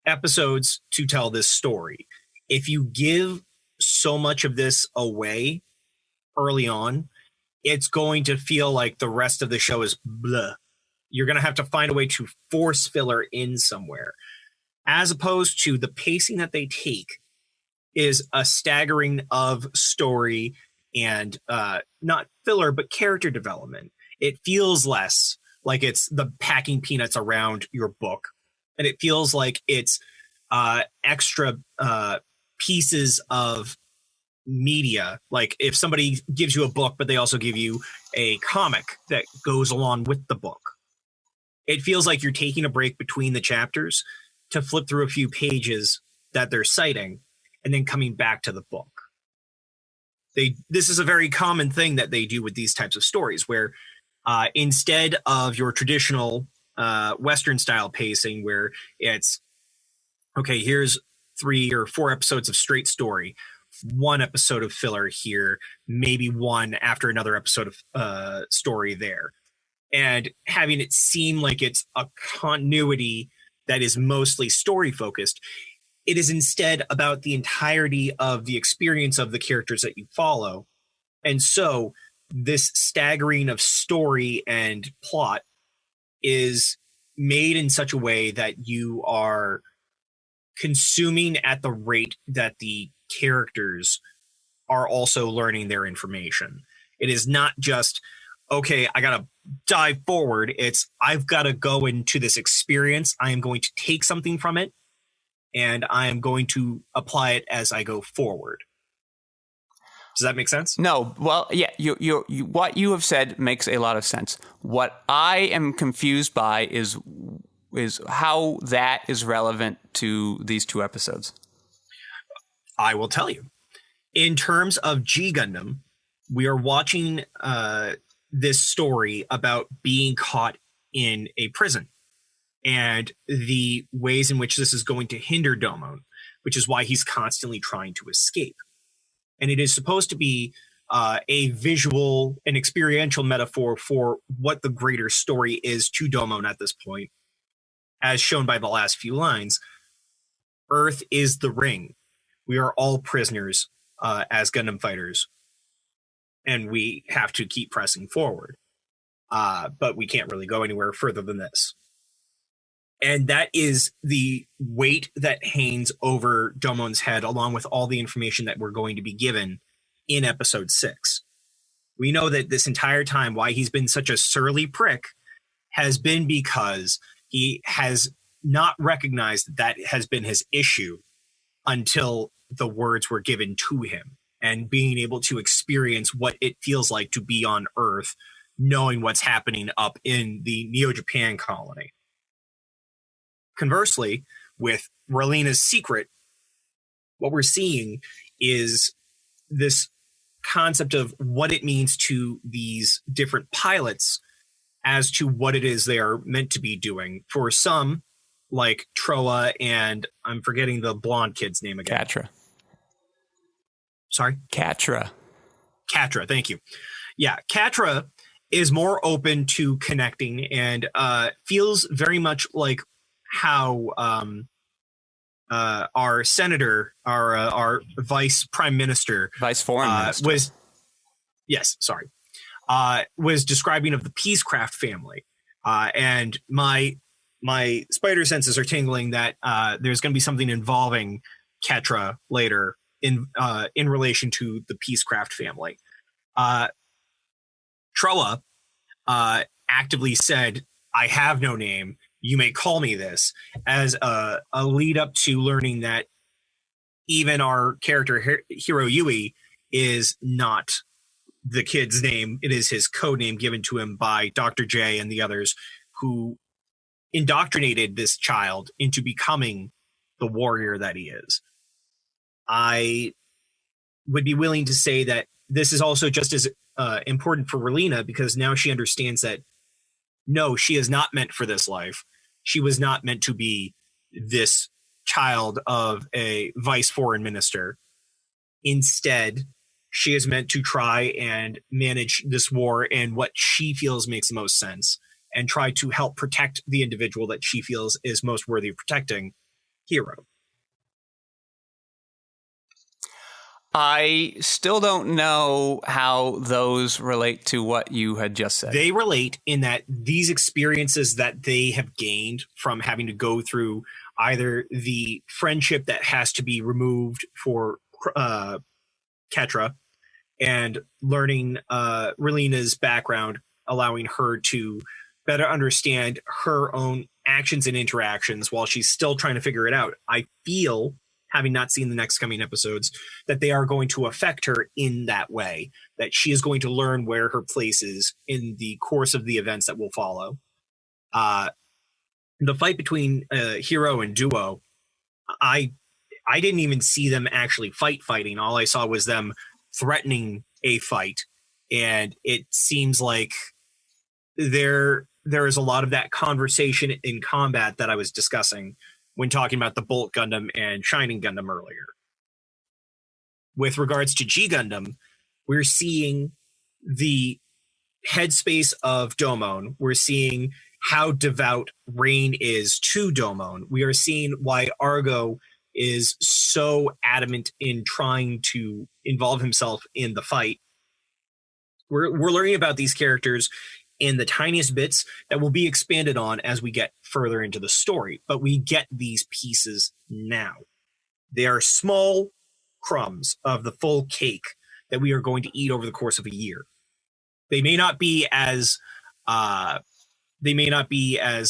episodes to tell this story. If you give so much of this away early on, it's going to feel like the rest of the show is blah. You're going to have to find a way to force filler in somewhere, as opposed to the pacing that they take is a staggering of story and not filler, but character development. It feels less like it's the packing peanuts around your book, and it feels like it's extra pieces of media. Like if somebody gives you a book, but they also give you a comic that goes along with the book. It feels like you're taking a break between the chapters to flip through a few pages that they're citing and then coming back to the book. This is a very common thing that they do with these types of stories, where instead of your traditional Western style pacing, where it's, okay, here's 3 or 4 episodes of straight story, 1 episode of filler here, maybe 1 after another episode of story there. And having it seem like it's a continuity that is mostly story focused, it is instead about the entirety of the experience of the characters that you follow. And so this staggering of story and plot is made in such a way that you are consuming at the rate that the characters are also learning their information. It is not just, okay, I got to dive forward. It's, I've got to go into this experience. I am going to take something from it, and I am going to apply it as I go forward. Does that make sense? No. Well, yeah, you what you have said makes a lot of sense. What I am confused by is how that is relevant to these 2 episodes. I will tell you. In terms of G Gundam, we are watching this story about being caught in a prison, and the ways in which this is going to hinder Domon, which is why he's constantly trying to escape. And it is supposed to be a visual and experiential metaphor for what the greater story is to Domon at this point, as shown by the last few lines. Earth is the ring. We are all prisoners as Gundam fighters, and we have to keep pressing forward. But we can't really go anywhere further than this. And that is the weight that hangs over Domon's head, along with all the information that we're going to be given in episode 6. We know that this entire time, why he's been such a surly prick has been because he has not recognized that has been his issue until the words were given to him, and being able to experience what it feels like to be on Earth, knowing what's happening up in the Neo-Japan colony. Conversely, with Relina's secret, what we're seeing is this concept of what it means to these different pilots as to what it is they are meant to be doing. For some, like Troa and I'm forgetting the blonde kid's name again. Catra. Sorry? Catra, thank you. Yeah, Catra is more open to connecting and feels very much like how our senator, our vice prime minister, vice foreign minister, was describing of the Peacecraft family. And my spider senses are tingling that there's going to be something involving Catra later in relation to the Peacecraft family. Troa actively said, "I have no name. You may call me this," as a lead up to learning that even our character Hiro Yui is not the kid's name. It is his code name given to him by Dr. J and the others who indoctrinated this child into becoming the warrior that he is. I would be willing to say that this is also just as important for Relina, because now she understands that no, she is not meant for this life. She was not meant to be this child of a vice foreign minister. Instead, she is meant to try and manage this war in what she feels makes the most sense and try to help protect the individual that she feels is most worthy of protecting, Hiro. I still don't know how those relate to what you had just said. They relate in that these experiences that they have gained from having to go through either the friendship that has to be removed for Catra and learning Relina's background, allowing her to better understand her own actions and interactions while she's still trying to figure it out. I feel, having not seen the next coming episodes, that they are going to affect her in that way, that she is going to learn where her place is in the course of the events that will follow. The fight between Hiro and Duo, I didn't even see them actually fighting. All I saw was them threatening a fight, and it seems like there is a lot of that conversation in combat that I was discussing when talking about the Bolt Gundam and Shining Gundam earlier. With regards to G Gundam, we're seeing the headspace of Domon. We're seeing how devout Rain is to Domon. We are seeing why Argo is so adamant in trying to involve himself in the fight. We're learning about these characters in the tiniest bits that will be expanded on as we get further into the story. But we get these pieces now. They are small crumbs of the full cake that we are going to eat over the course of a year. They may not be as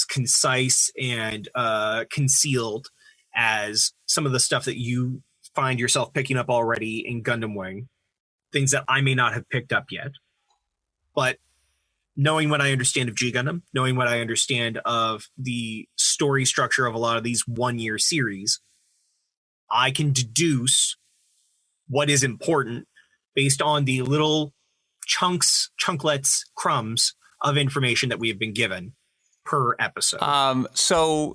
concise and concealed as some of the stuff that you find yourself picking up already in Gundam Wing, things that I may not have picked up yet. But knowing what I understand of G Gundam, knowing what I understand of the story structure of a lot of these one-year series, I can deduce what is important based on the little chunklets, crumbs of information that we have been given. per episode. I'm still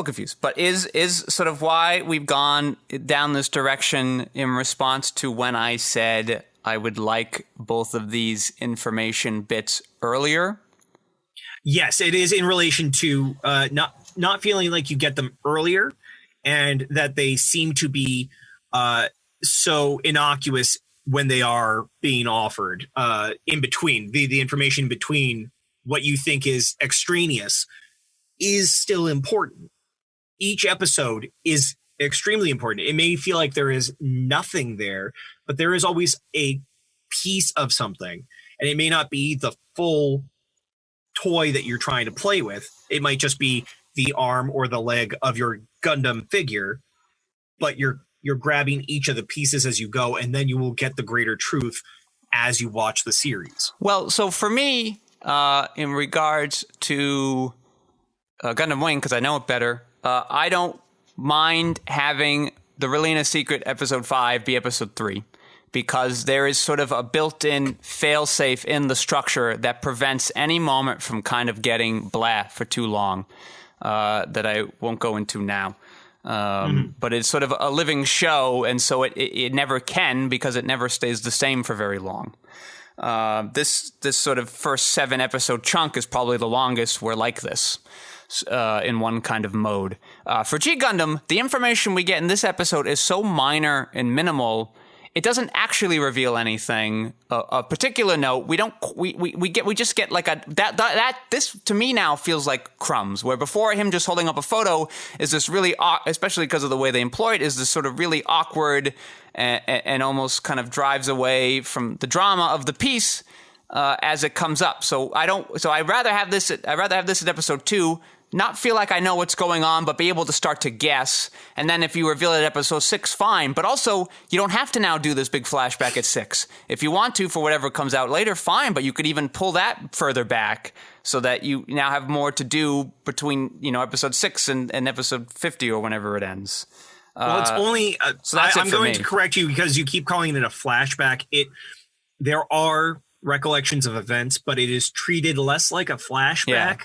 confused, but is sort of why we've gone down this direction in response to when I said I would like both of these information bits earlier? Yes, it is in relation to not feeling like you get them earlier, and that they seem to be so innocuous when they are being offered in between. The information in between what you think is extraneous is still important. Each episode is extremely important. It may feel like there is nothing there, but there is always a piece of something, and it may not be the full toy that you're trying to play with. It might just be the arm or the leg of your Gundam figure, but you're grabbing each of the pieces as you go, and then you will get the greater truth as you watch the series. Well, so for me, in regards to Gundam Wing, because I know it better, I don't mind having the Relina Secret Episode 5 be Episode 3, because there is sort of a built-in fail-safe in the structure that prevents any moment from kind of getting blah for too long, that I won't go into now. But it's sort of a living show, and so it never can, because it never stays the same for very long. This sort of first 7-episode chunk is probably the longest we're like this in one kind of mode. For G Gundam, the information we get in this episode is so minor and minimal, it doesn't actually reveal anything. A particular note, we just get like this to me now feels like crumbs, where before him just holding up a photo is this really, especially because of the way they employ it, is this sort of really awkward and almost kind of drives away from the drama of the piece as it comes up. So I'd rather have this at episode 2. Not feel like I know what's going on, but be able to start to guess. And then if you reveal it at episode 6, fine. But also, you don't have to now do this big flashback at 6. If you want to, for whatever comes out later, fine. But you could even pull that further back so that you now have more to do between, episode 6 and episode 50 or whenever it ends. Well, it's only... so I'm going to correct you because you keep calling it a flashback. There are recollections of events, but it is treated less like a flashback. Yeah.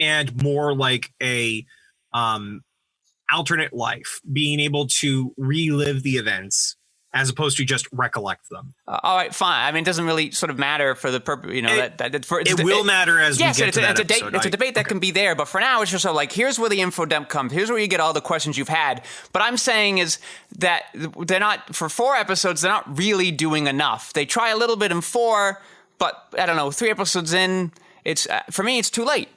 And more like a alternate life, being able to relive the events as opposed to just recollect them. All right, fine. I mean, it doesn't really sort of matter for the purpose, it will matter as we get to that episode. It's a debate that can be there, but for now, it's just sort of like, here's where the info dump comes. Here's where you get all the questions you've had. But I'm saying is that they're not, for 4 episodes, they're not really doing enough. They try a little bit in 4, but I don't know, 3 episodes in, for me, it's too late.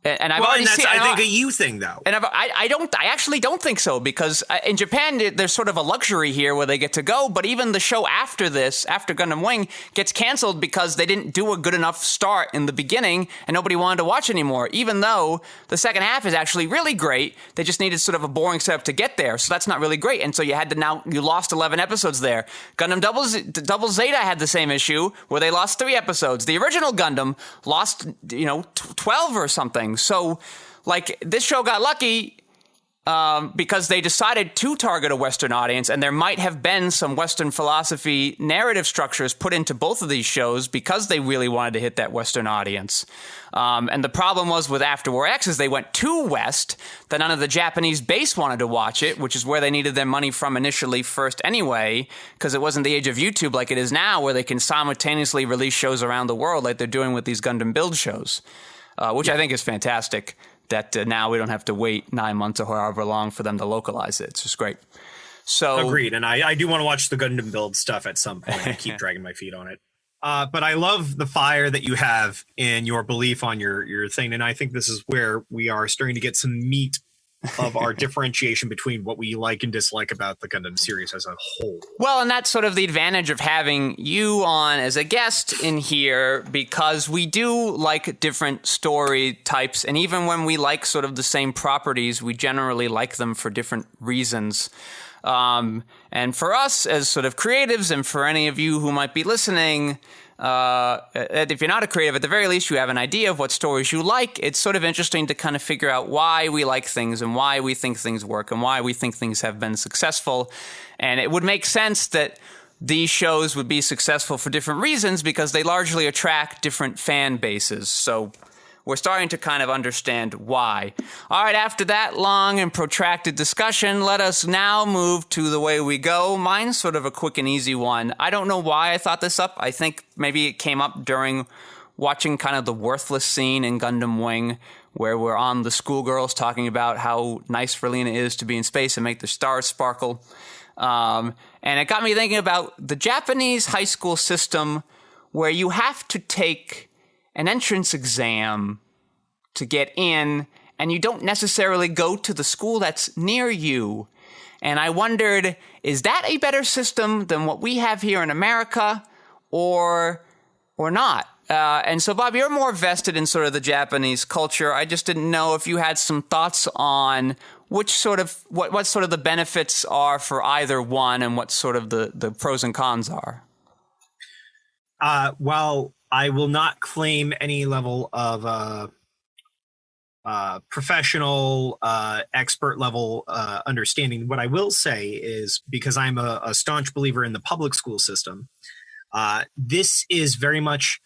And I've already seen. I think a you thing though. And I actually don't think so, because in Japan there's sort of a luxury here where they get to go. But even the show after this, after Gundam Wing, gets canceled because they didn't do a good enough start in the beginning, and nobody wanted to watch anymore. Even though the second half is actually really great, they just needed sort of a boring setup to get there. So that's not really great, and so you lost 11 episodes there. Gundam Double Zeta had the same issue where they lost 3 episodes. The original Gundam lost 12 or something. So, like, this show got lucky because they decided to target a Western audience, and there might have been some Western philosophy narrative structures put into both of these shows because they really wanted to hit that Western audience. And the problem was with After War X is they went too West that none of the Japanese base wanted to watch it, which is where they needed their money from initially first anyway, because it wasn't the age of YouTube like it is now, where they can simultaneously release shows around the world like they're doing with these Gundam Build shows. Which I think is fantastic, that now we don't have to wait 9 months or however long for them to localize it. It's just great. So agreed. And I do want to watch the Gundam Build stuff at some point. I keep dragging my feet on it. But I love the fire that you have in your belief on your thing. And I think this is where we are starting to get some meat of our differentiation between what we like and dislike about the Gundam series as a whole. Well, and that's sort of the advantage of having you on as a guest in here, because we do like different story types, and even when we like sort of the same properties, we generally like them for different reasons. And for us as sort of creatives, and for any of you who might be listening, if you're not a creative, at the very least, you have an idea of what stories you like. It's sort of interesting to kind of figure out why we like things and why we think things work and why we think things have been successful. And it would make sense that these shows would be successful for different reasons because they largely attract different fan bases. So we're starting to kind of understand why. All right, after that long and protracted discussion, let us now move to the way we go. Mine's sort of a quick and easy one. I don't know why I thought this up. I think maybe it came up during watching kind of the worthless scene in Gundam Wing, where we're on the schoolgirls talking about how nice Verlina is to be in space and make the stars sparkle. And it got me thinking about the Japanese high school system where you have to take an entrance exam to get in, and you don't necessarily go to the school that's near you. And I wondered, is that a better system than what we have here in America, or not? And so, Bob, you're more vested in sort of the Japanese culture. I just didn't know if you had some thoughts on which sort of what sort of the benefits are for either one, and what sort of the pros and cons are. While I will not claim any level of professional, expert level understanding, what I will say is, because I'm a staunch believer in the public school system, this is very much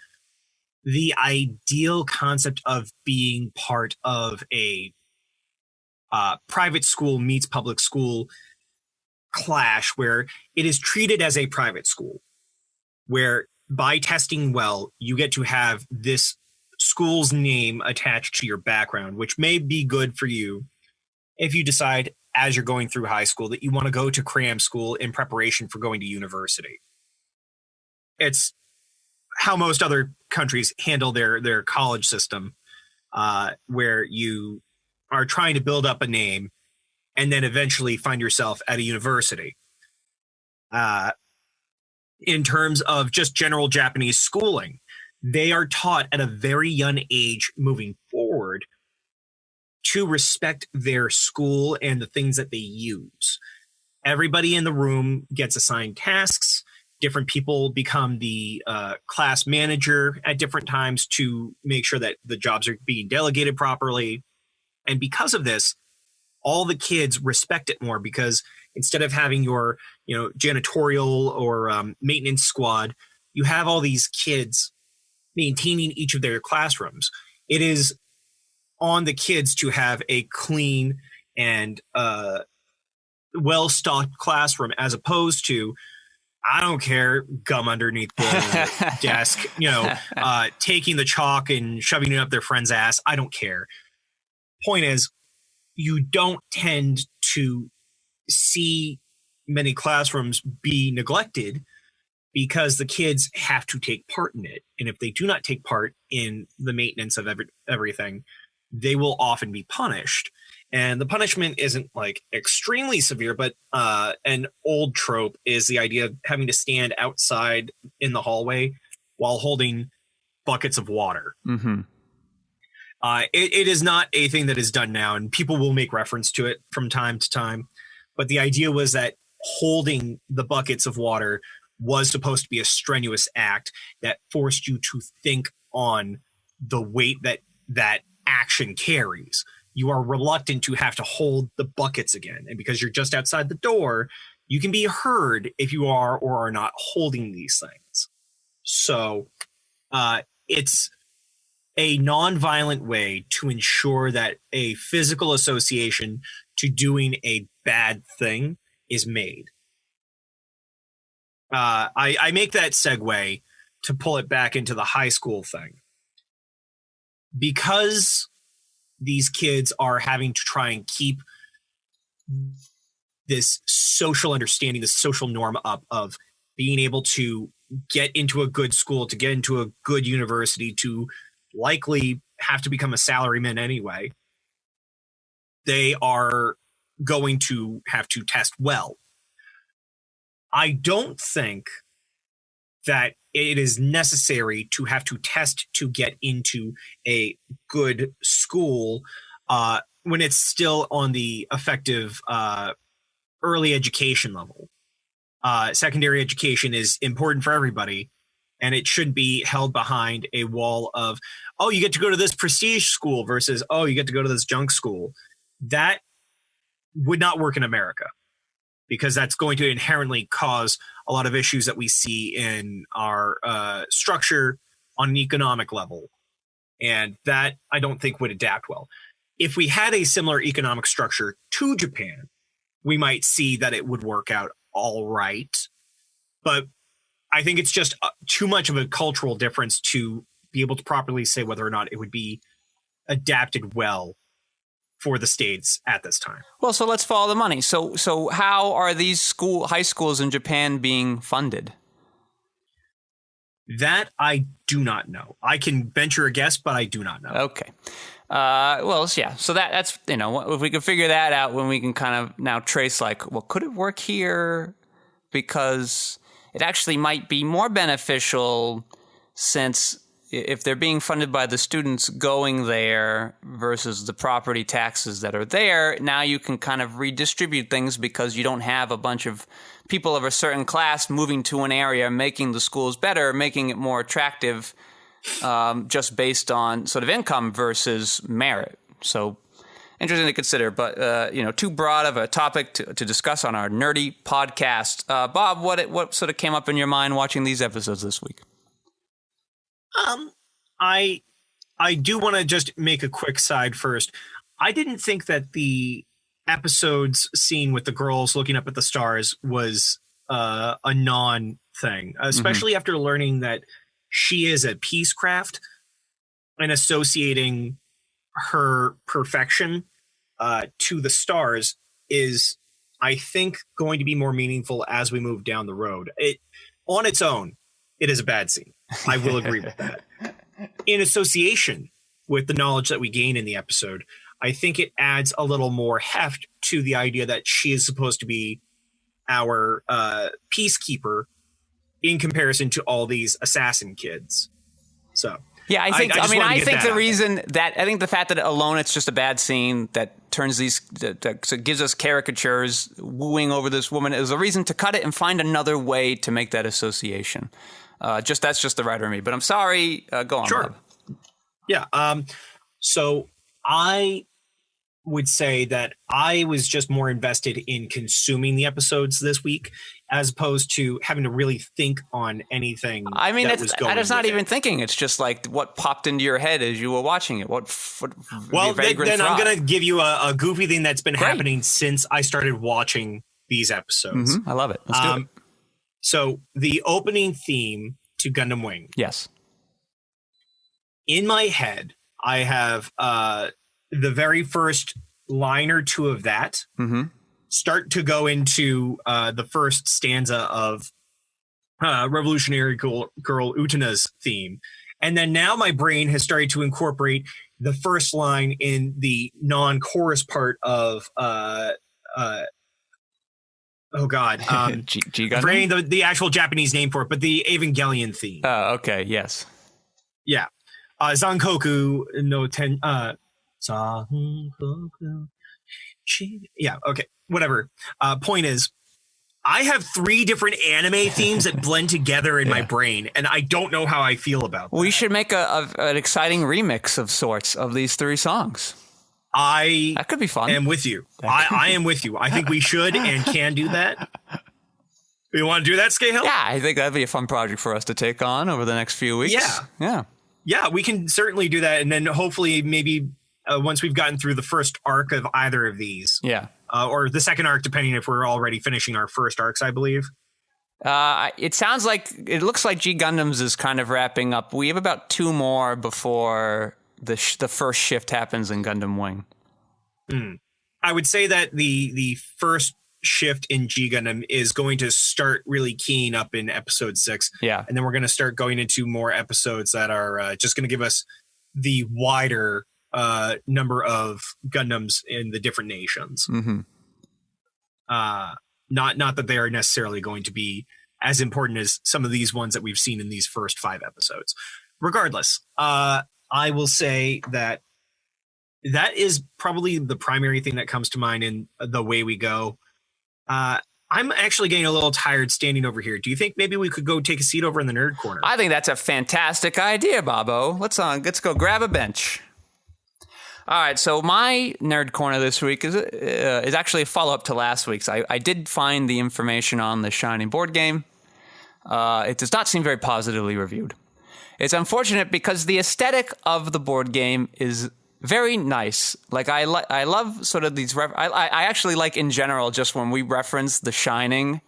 the ideal concept of being part of a private school meets public school clash, where it is treated as a private school, where by testing well, you get to have this school's name attached to your background, which may be good for you if you decide as you're going through high school that you want to go to cram school in preparation for going to university. It's how most other countries handle their college system, where you are trying to build up a name and then eventually find yourself at a university. In terms of just general Japanese schooling, they are taught at a very young age moving forward to respect their school and the things that they use. Everybody in the room gets assigned tasks. Different people become the class manager at different times to make sure that the jobs are being delegated properly. And because of this, all the kids respect it more, because instead of having your, janitorial or maintenance squad, you have all these kids maintaining each of their classrooms. It is on the kids to have a clean and well-stocked classroom, as opposed to, I don't care, gum underneath the desk, taking the chalk and shoving it up their friend's ass. I don't care. Point is, you don't tend to see many classrooms be neglected because the kids have to take part in it. And if they do not take part in the maintenance of everything, they will often be punished. And the punishment isn't like extremely severe, but an old trope is the idea of having to stand outside in the hallway while holding buckets of water. Mm-hmm. It is not a thing that is done now, and people will make reference to it from time to time. But the idea was that holding the buckets of water was supposed to be a strenuous act that forced you to think on the weight that action carries. You are reluctant to have to hold the buckets again. And because you're just outside the door, you can be heard if you are or are not holding these things. So it's a non-violent way to ensure that a physical association to doing a bad thing is made. I make that segue to pull it back into the high school thing. Because these kids are having to try and keep this social understanding, this social norm up of being able to get into a good school, to get into a good university, to likely have to become a salaryman anyway, they are going to have to test well. I don't think that it is necessary to have to test to get into a good school when it's still on the effective early education level. Secondary education is important for everybody, and it should be held behind a wall of, oh, you get to go to this prestige school versus, oh, you get to go to this junk school. That would not work in America, because that's going to inherently cause a lot of issues that we see in our structure on an economic level. And that I don't think would adapt well. If we had a similar economic structure to Japan, we might see that it would work out all right. But I think it's just too much of a cultural difference to be able to properly say whether or not it would be adapted well for the States at this time. Well, so let's follow the money. So how are these high schools in Japan being funded? That I do not know. I can venture a guess, but I do not know. Okay. Well, yeah. So that's, if we can figure that out, when we can kind of now trace could it work here? Because it actually might be more beneficial, since if they're being funded by the students going there versus the property taxes that are there, now you can kind of redistribute things, because you don't have a bunch of people of a certain class moving to an area, making the schools better, making it more attractive, just based on sort of income versus merit. So interesting to consider, but too broad of a topic to discuss on our nerdy podcast. Bob, what sort of came up in your mind watching these episodes this week? I do want to just make a quick side first. I didn't think that the episode's scene with the girls looking up at the stars was a non-thing, especially after learning that she is a peacecraft, and associating her perfection to the stars is, I think, going to be more meaningful as we move down the road. On its own, it is a bad scene. I will agree with that. In association with the knowledge that we gain in the episode, I think it adds a little more heft to the idea that she is supposed to be our peacekeeper in comparison to all these assassin kids. So yeah, I think the fact that alone it's just a bad scene that turns that gives us caricatures wooing over this woman is a reason to cut it and find another way to make that association. That's just the writer in me, but I'm sorry. Go on. Sure. Bob. Yeah. So I would say that I was just more invested in consuming the episodes this week, as opposed to having to really think on anything. I mean, it's not even thinking. It's just like what popped into your head as you were watching it. Then I'm going to give you a goofy thing that's been happening since I started watching these episodes. I love it. Let's do it. So the opening theme to Gundam Wing. Yes. In my head, I have the very first line or two of that start to go into the first stanza of Revolutionary Girl Utana's theme. And then now my brain has started to incorporate the first line in the non-chorus part of G-Gundam? the actual Japanese name for it, but the Evangelion theme. Oh, okay, yes. Yeah. Zankoku no Ten... Zankoku... Yeah, okay, whatever. Point is, I have 3 different anime themes that blend together in my brain, and I don't know how I feel about them. We should make an exciting remix of sorts of these 3 songs. That could be fun. I am with you. I am with you. I think we should and can do that. You want to do that, Skeyhill? Yeah, I think that'd be a fun project for us to take on over the next few weeks. Yeah, we can certainly do that. And then hopefully maybe once we've gotten through the first arc of either of these. Yeah. Or the second arc, depending if we're already finishing our first arcs, I believe. It looks like G Gundams is kind of wrapping up. We have about 2 more before the first shift happens in Gundam Wing. I would say that the first shift in G Gundam is going to start really keying up in episode 6. Yeah. And then we're going to start going into more episodes that are just going to give us the wider number of Gundams in the different nations. Not that they are necessarily going to be as important as some of these ones that we've seen in these first 5 episodes. Regardless, I will say that is probably the primary thing that comes to mind in the way we go. I'm actually getting a little tired standing over here. Do you think maybe we could go take a seat over in the nerd corner? I think that's a fantastic idea, Bobo. Let's go grab a bench. All right, so my nerd corner this week is actually a follow-up to last week's. I did find the information on the Shining board game. It does not seem very positively reviewed. It's unfortunate because the aesthetic of the board game is very nice. Like I love sort of these. I actually like in general just when we reference The Shining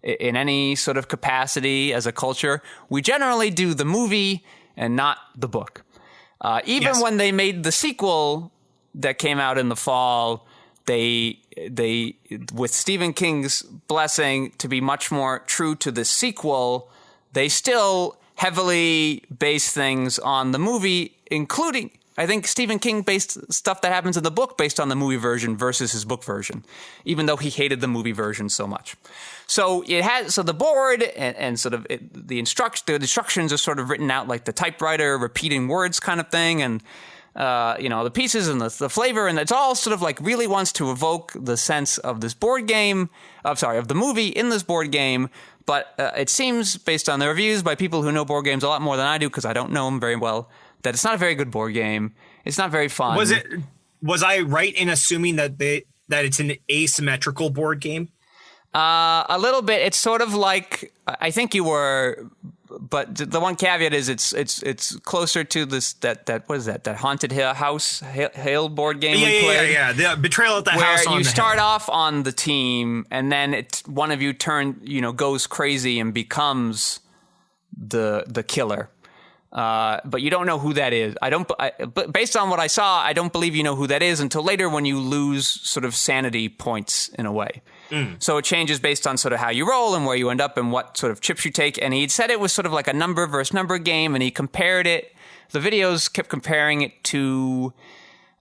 in any sort of capacity as a culture, we generally do the movie and not the book. Even when they made the sequel that came out in the fall, they with Stephen King's blessing to be much more true to the sequel, they still heavily base things on the movie, including, I think, Stephen King based stuff that happens in the book based on the movie version versus his book version, even though he hated the movie version so much. So the board and sort of the instructions are sort of written out like the typewriter, repeating words kind of thing, and the pieces and the flavor, and it's all sort of like really wants to evoke the sense of this board game, of the movie in this board game. But it seems, based on the reviews by people who know board games a lot more than I do, because I don't know them very well, that it's not a very good board game. It's not very fun. Was I right in assuming that it's an asymmetrical board game? A little bit. It's sort of like, I think you were, but the one caveat is it's closer to this that what is that Haunted House Hill board game we played? Yeah. The Betrayal at the House. Where you start off on the team, and then one of you goes crazy and becomes the killer. But you don't know who that is. But based on what I saw, I don't believe you know who that is until later when you lose sort of sanity points in a way. So it changes based on sort of how you roll and where you end up and what sort of chips you take. And he said it was sort of like a number versus number game, and he compared it. The videos kept comparing it to,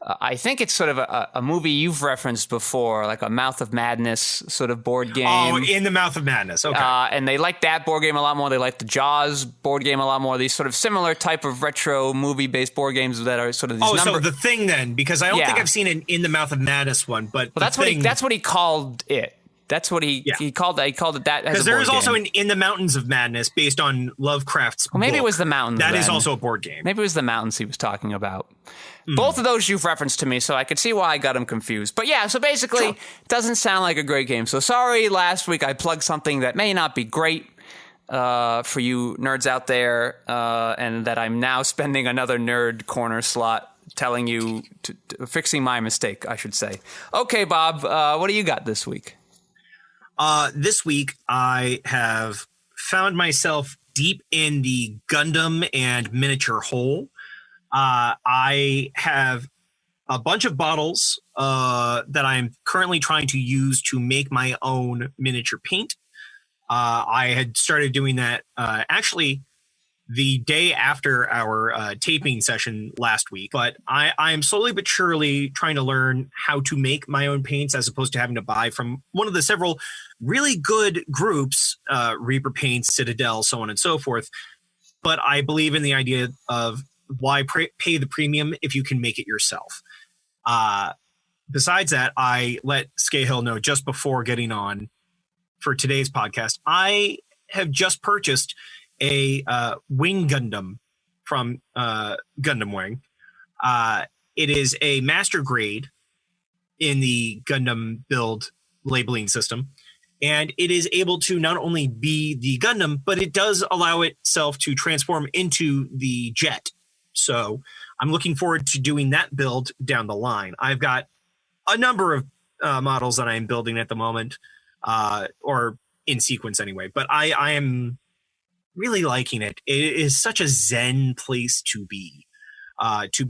I think it's sort of a movie you've referenced before, like a Mouth of Madness sort of board game. Oh, In the Mouth of Madness. Okay. And they like that board game a lot more. They like the Jaws board game a lot more. These sort of similar type of retro movie-based board games that are sort of these so The Thing then, because I don't think I've seen an In the Mouth of Madness one, but that's what he called it. That's what he called it. He called it that. Because there is also an In the Mountains of Madness based on Lovecraft's book. Maybe it was the Mountains. That is also a board game. Maybe it was the Mountains he was talking about. Both of those you've referenced to me, so I could see why I got him confused. But yeah, so basically, it doesn't sound like a great game. So sorry, last week I plugged something that may not be great for you nerds out there, and that I'm now spending another nerd corner slot telling you, fixing my mistake, I should say. Okay, Bob, what do you got this week? This week, I have found myself deep in the Gundam and miniature hole. I have a bunch of bottles that I'm currently trying to use to make my own miniature paint. I had started doing that actually the day after our taping session last week. But I'm slowly but surely trying to learn how to make my own paints as opposed to having to buy from one of the several really good groups, Reaper Paints, Citadel, so on and so forth. But I believe in the idea of why pay the premium if you can make it yourself. Besides that, I let skeyhill know just before getting on for today's podcast, I have just purchased a Wing Gundam from Gundam Wing. It is a master grade in the Gundam build labeling system, and it is able to not only be the Gundam, but it does allow itself to transform into the jet. So I'm looking forward to doing that build down the line. I've got a number of models that I'm building at the moment, or in sequence anyway, but I am really liking it. It is such a zen place to be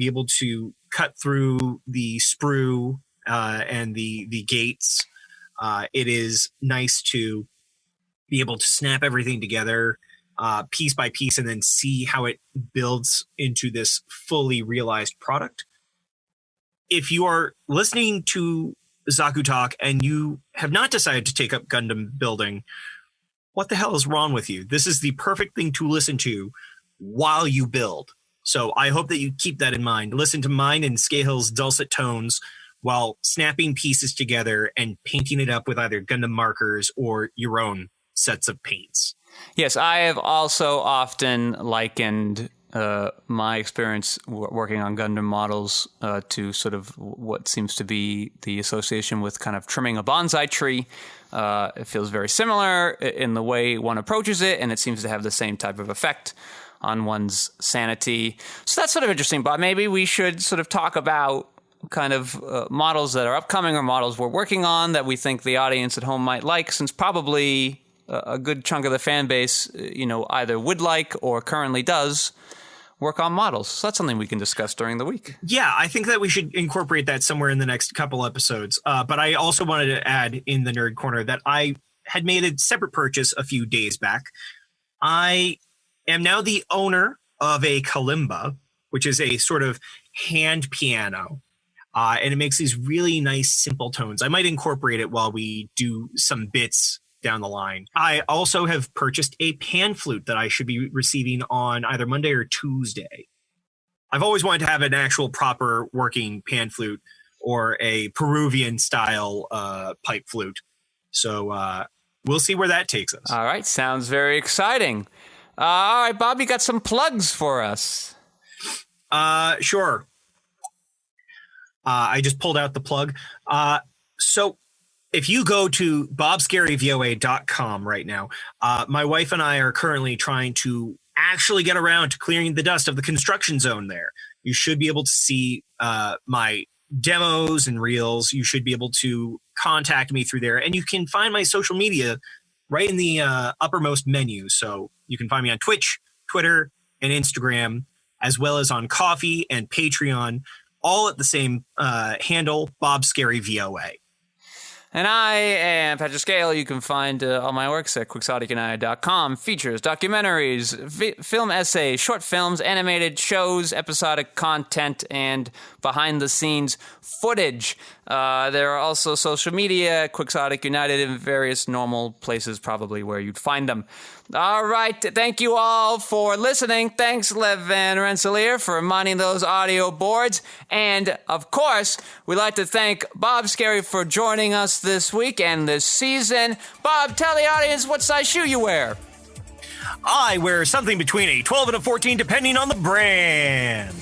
able to cut through the sprue and the gates. It is nice to be able to snap everything together piece by piece and then see how it builds into this fully realized product. If you are listening to Zaku Talk and you have not decided to take up Gundam building, what the hell is wrong with you? This is the perfect thing to listen to while you build. So I hope that you keep that in mind. Listen to mine and Skeyhill's dulcet tones while snapping pieces together and painting it up with either Gundam markers or your own sets of paints. Yes, I have also often likened my experience working on Gundam models to sort of what seems to be the association with kind of trimming a bonsai tree. It feels very similar in the way one approaches it, and it seems to have the same type of effect on one's sanity. So that's sort of interesting, but maybe we should sort of talk about kind of models that are upcoming or models we're working on that we think the audience at home might like, since probably a good chunk of the fan base, either would like or currently does work on models. So that's something we can discuss during the week. Yeah, I think that we should incorporate that somewhere in the next couple episodes. But I also wanted to add in the Nerd Corner that I had made a separate purchase a few days back. I am now the owner of a kalimba, which is a sort of hand piano. And it makes these really nice, simple tones. I might incorporate it while we do some bits down the line. I also have purchased a pan flute that I should be receiving on either Monday or Tuesday. I've always wanted to have an actual proper working pan flute or a Peruvian style pipe flute. So we'll see where that takes us. All right. Sounds very exciting. All right, Bob, you got some plugs for us. Sure. I just pulled out the plug. So if you go to bobskerryvoa.com right now, my wife and I are currently trying to actually get around to clearing the dust of the construction zone there. You should be able to see my demos and reels. You should be able to contact me through there. And you can find my social media right in the uppermost menu. So you can find me on Twitch, Twitter, and Instagram, as well as on Ko-fi and Patreon, all at the same handle, bobskerryvoa. And I am Patrick Scale. You can find all my works at quixoticunited.com. Features, documentaries, film essays, short films, animated shows, episodic content, and behind-the-scenes footage. There are also social media, Quixotic United, in various normal places probably where you'd find them. All right. Thank you all for listening. Thanks, Lev Van Rensselaer, for minding those audio boards. And, of course, we'd like to thank Bob Skerry for joining us this week and this season. Bob, tell the audience what size shoe you wear. I wear something between a 12 and a 14, depending on the brand.